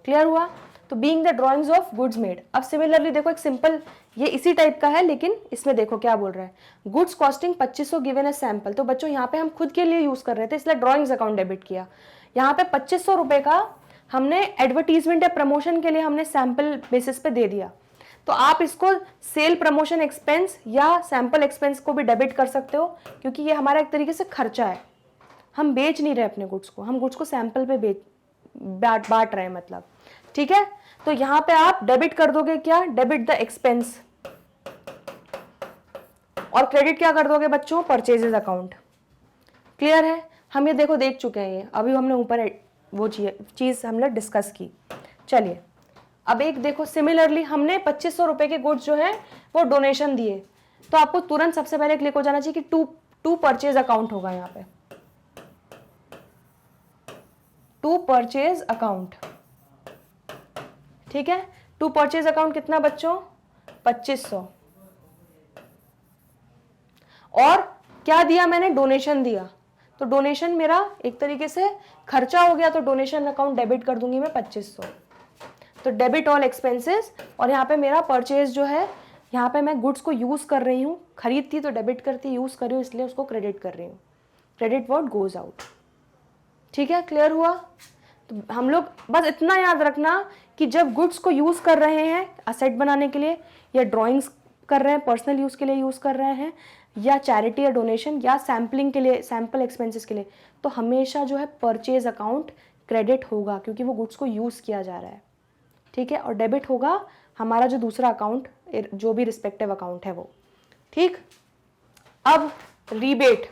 क्लियर हुआ? तो being the drawings of goods made. अब सिमिलरली देखो, एक सिंपल ये इसी टाइप का है, लेकिन इसमें देखो क्या बोल रहा है, goods costing 2500 given a sample. तो बच्चों यहाँ पे हम खुद के लिए यूज कर रहे थे, इसलिए ड्राइंग्स अकाउंट डेबिट किया। यहाँ पे 2500 रुपए का हमने एडवर्टीजमेंट या प्रमोशन के लिए हमने सैंपल बेसिस पे दे दिया। तो आप इसको सेल प्रमोशन एक्सपेंस या सैंपल एक्सपेंस को भी डेबिट कर सकते हो, क्योंकि ये हमारा एक तरीके से खर्चा है। हम बेच नहीं रहे अपने गुड्स को, हम गुड्स को सैंपल पे बांट रहे हैं, मतलब, ठीक है। तो यहां पे आप डेबिट कर दोगे क्या? Debit the expense. और क्रेडिट क्या कर दोगे बच्चों? Purchases account. क्लियर है? हम ये देखो देख चुके हैं, ये अभी हमने ऊपर वो चीज हमने डिस्कस की। चलिए अब एक देखो, सिमिलरली हमने 2500 रुपए के गुड्स जो है वो डोनेशन दिए, तो आपको तुरंत सबसे पहले क्लिक हो जाना चाहिए कि टू परचेज अकाउंट होगा यहाँ पे, टू परचेज अकाउंट, ठीक है। टू परचेज अकाउंट कितना बच्चों? 2500। और क्या दिया मैंने? डोनेशन दिया, तो डोनेशन मेरा एक तरीके से खर्चा हो गया, तो डोनेशन अकाउंट डेबिट कर दूंगी मैं 2500। तो डेबिट ऑल एक्सपेंसेस, और यहाँ पे मेरा परचेज जो है, यहाँ पे मैं गुड्स को यूज कर रही हूँ, खरीदती तो डेबिट करती, यूज कर रही हूँ इसलिए उसको क्रेडिट कर रही हूँ। क्रेडिट वर्ड गोज आउट, ठीक है। क्लियर हुआ? तो हम लोग बस इतना याद रखना कि जब गुड्स को यूज कर रहे हैं असेट बनाने के लिए, या ड्राइंग्स कर रहे हैं पर्सनल यूज के लिए यूज कर रहे हैं, या चैरिटी या डोनेशन या सैम्पलिंग के लिए, सैम्पल एक्सपेंसेस के लिए, तो हमेशा जो है परचेज अकाउंट क्रेडिट होगा, क्योंकि वो गुड्स को यूज किया जा रहा है, ठीक है। और डेबिट होगा हमारा जो दूसरा अकाउंट, जो भी रिस्पेक्टिव अकाउंट है वो, ठीक। अब रीबेट।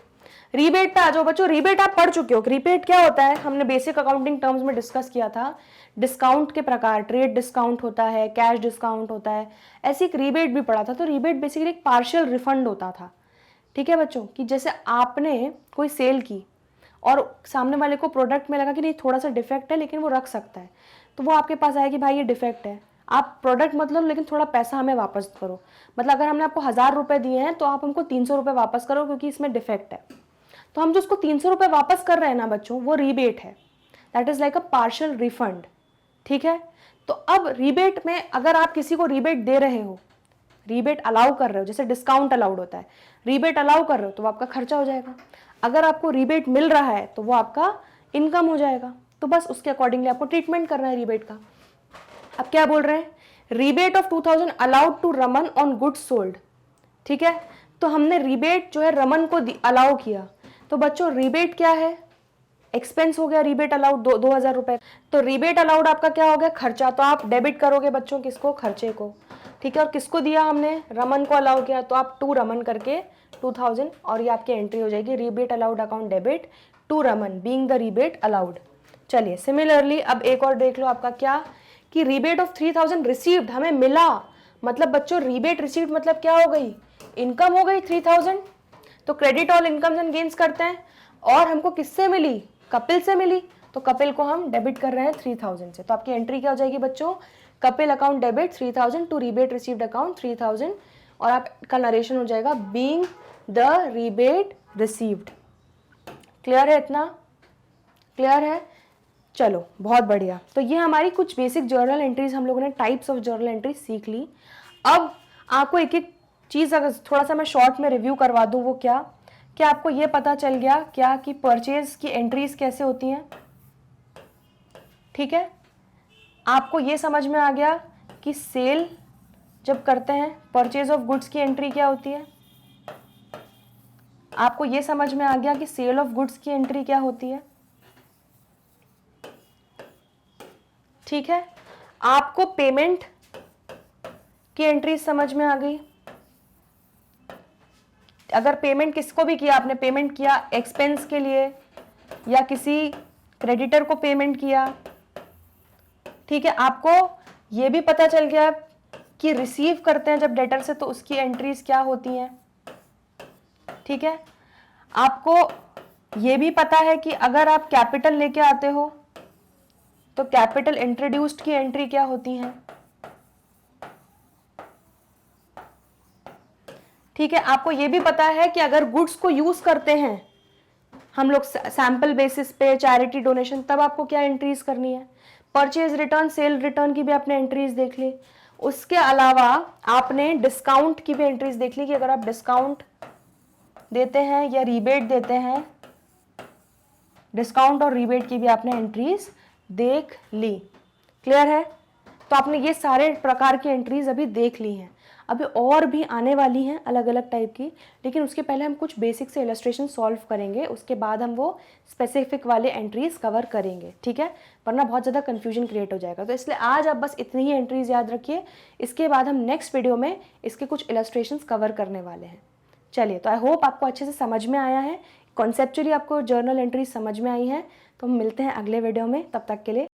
रीबेट पे आ जाओ बच्चों। रीबेट आप पढ़ चुके हो। रीबेट क्या होता है, हमने बेसिक अकाउंटिंग टर्म्स में डिस्कस किया था। डिस्काउंट के प्रकार, ट्रेड डिस्काउंट होता है, कैश डिस्काउंट होता है, ऐसे एक रीबेट भी पढ़ा था। तो रीबेट बेसिकली एक पार्शियल रिफंड होता था। ठीक है बच्चों, कि जैसे आपने कोई सेल की और सामने वाले को प्रोडक्ट में लगा कि नहीं थोड़ा सा डिफेक्ट है लेकिन वो रख सकता है, तो वो आपके पास आया कि भाई ये डिफेक्ट है, आप प्रोडक्ट मतलब लेकिन थोड़ा पैसा हमें वापस करो। मतलब अगर हमने आपको 1000 रुपये दिए हैं तो आप हमको 300 रुपये वापस करो क्योंकि इसमें डिफेक्ट है। तो हम जो उसको 300 रुपये वापस कर रहे हैं ना बच्चों, वो रीबेट है। That is like a partial refund. ठीक है, तो अब रीबेट में अगर आप किसी को रीबेट दे रहे हो, रीबेट अलाउ कर रहे हो, जैसे डिस्काउंट अलाउड होता है, रीबेट अलाउ कर रहे हो तो वो आपका खर्चा हो जाएगा। अगर आपको रीबेट मिल रहा है तो वो आपका इनकम हो जाएगा। तो बस उसके अकॉर्डिंगली आपको ट्रीटमेंट करना है रीबेट का। अब क्या बोल रहे हैं, rebate of 2000 allowed to Raman on goods sold. ठीक है, तो हमने रीबेट जो है रमन को अलाउ किया। तो बच्चों रीबेट क्या है, एक्सपेंस हो गया, रीबेट अलाउड 2000 रुपए। तो रीबेट अलाउड आपका क्या हो गया, खर्चा। तो आप डेबिट करोगे बच्चों किसको, खर्चे को। ठीक है, और किसको दिया हमने, रमन को अलाउ किया, तो आप टू रमन करके 2000 और ये आपकी एंट्री हो जाएगी, rebate allowed account debit to Raman being the rebate allowed. चलिए सिमिलरली अब एक और देख लो आपका क्या, कि रीबेट ऑफ 3000 रिसीव्ड, हमें मिला। मतलब बच्चों रीबेट रिसीव्ड मतलब क्या हो गई, इनकम हो गई 3000। तो credit all incomes and gains करते हैं, और हमको किससे मिली, कपिल से मिली, तो कपिल को हम डेबिट कर रहे हैं 3000 से। तो आपकी एंट्री क्या हो जाएगी बच्चों, Kapil account debit 3000 to rebate received account 3000, और आपका नरेशन हो जाएगा being the rebate received. Clear है, इतना क्लियर है। चलो बहुत बढ़िया। तो ये हमारी कुछ बेसिक जर्नल एंट्रीज, हम लोगों ने टाइप्स ऑफ जर्नल एंट्रीज सीख ली। अब आपको एक एक चीज़ अगर थोड़ा सा मैं शॉर्ट में रिव्यू करवा दूं, वो क्या आपको ये पता चल गया क्या कि परचेज की एंट्रीज कैसे होती हैं। ठीक है, आपको ये समझ में आ गया कि सेल जब करते हैं परचेज ऑफ गुड्स की एंट्री क्या होती है। आपको ये समझ में आ गया कि सेल ऑफ गुड्स की एंट्री क्या होती है। ठीक है, आपको पेमेंट की एंट्री समझ में आ गई। अगर पेमेंट किसको भी किया आपने, पेमेंट किया एक्सपेंस के लिए या किसी क्रेडिटर को पेमेंट किया। ठीक है, आपको ये भी पता चल गया कि रिसीव करते हैं जब डेटर से तो उसकी एंट्रीज क्या होती हैं। ठीक है, आपको ये भी पता है कि अगर आप कैपिटल लेके आते हो तो कैपिटल इंट्रोड्यूस्ड की एंट्री क्या होती है। ठीक है, आपको ये भी पता है कि अगर गुड्स को यूज करते हैं हम लोग सैंपल बेसिस पे, चैरिटी डोनेशन, तब आपको क्या एंट्रीज करनी है। परचेज रिटर्न, सेल रिटर्न की भी आपने एंट्रीज देख ली। उसके अलावा आपने डिस्काउंट की भी एंट्रीज देख ली कि अगर आप डिस्काउंट देते हैं या रीबेट देते हैं, डिस्काउंट और रीबेट की भी आपने एंट्रीज देख ली। क्लियर है, तो आपने ये सारे प्रकार की एंट्रीज अभी देख ली हैं। अभी और भी आने वाली हैं अलग अलग टाइप की, लेकिन उसके पहले हम कुछ बेसिक से इलस्ट्रेशन सॉल्व करेंगे, उसके बाद हम वो स्पेसिफिक वाले एंट्रीज कवर करेंगे। ठीक है, वरना बहुत ज़्यादा कन्फ्यूजन क्रिएट हो जाएगा। तो इसलिए आज आप बस इतनी ही एंट्रीज याद रखिए। इसके बाद हम नेक्स्ट वीडियो में इसके कुछ इलस्ट्रेशंस कवर करने वाले हैं। चलिए, तो आई होप आपको अच्छे से समझ में आया है, कॉन्सेप्चुअली आपको जर्नल एंट्रीज समझ में आई है। तो हम मिलते हैं अगले वीडियो में, तब तक के लिए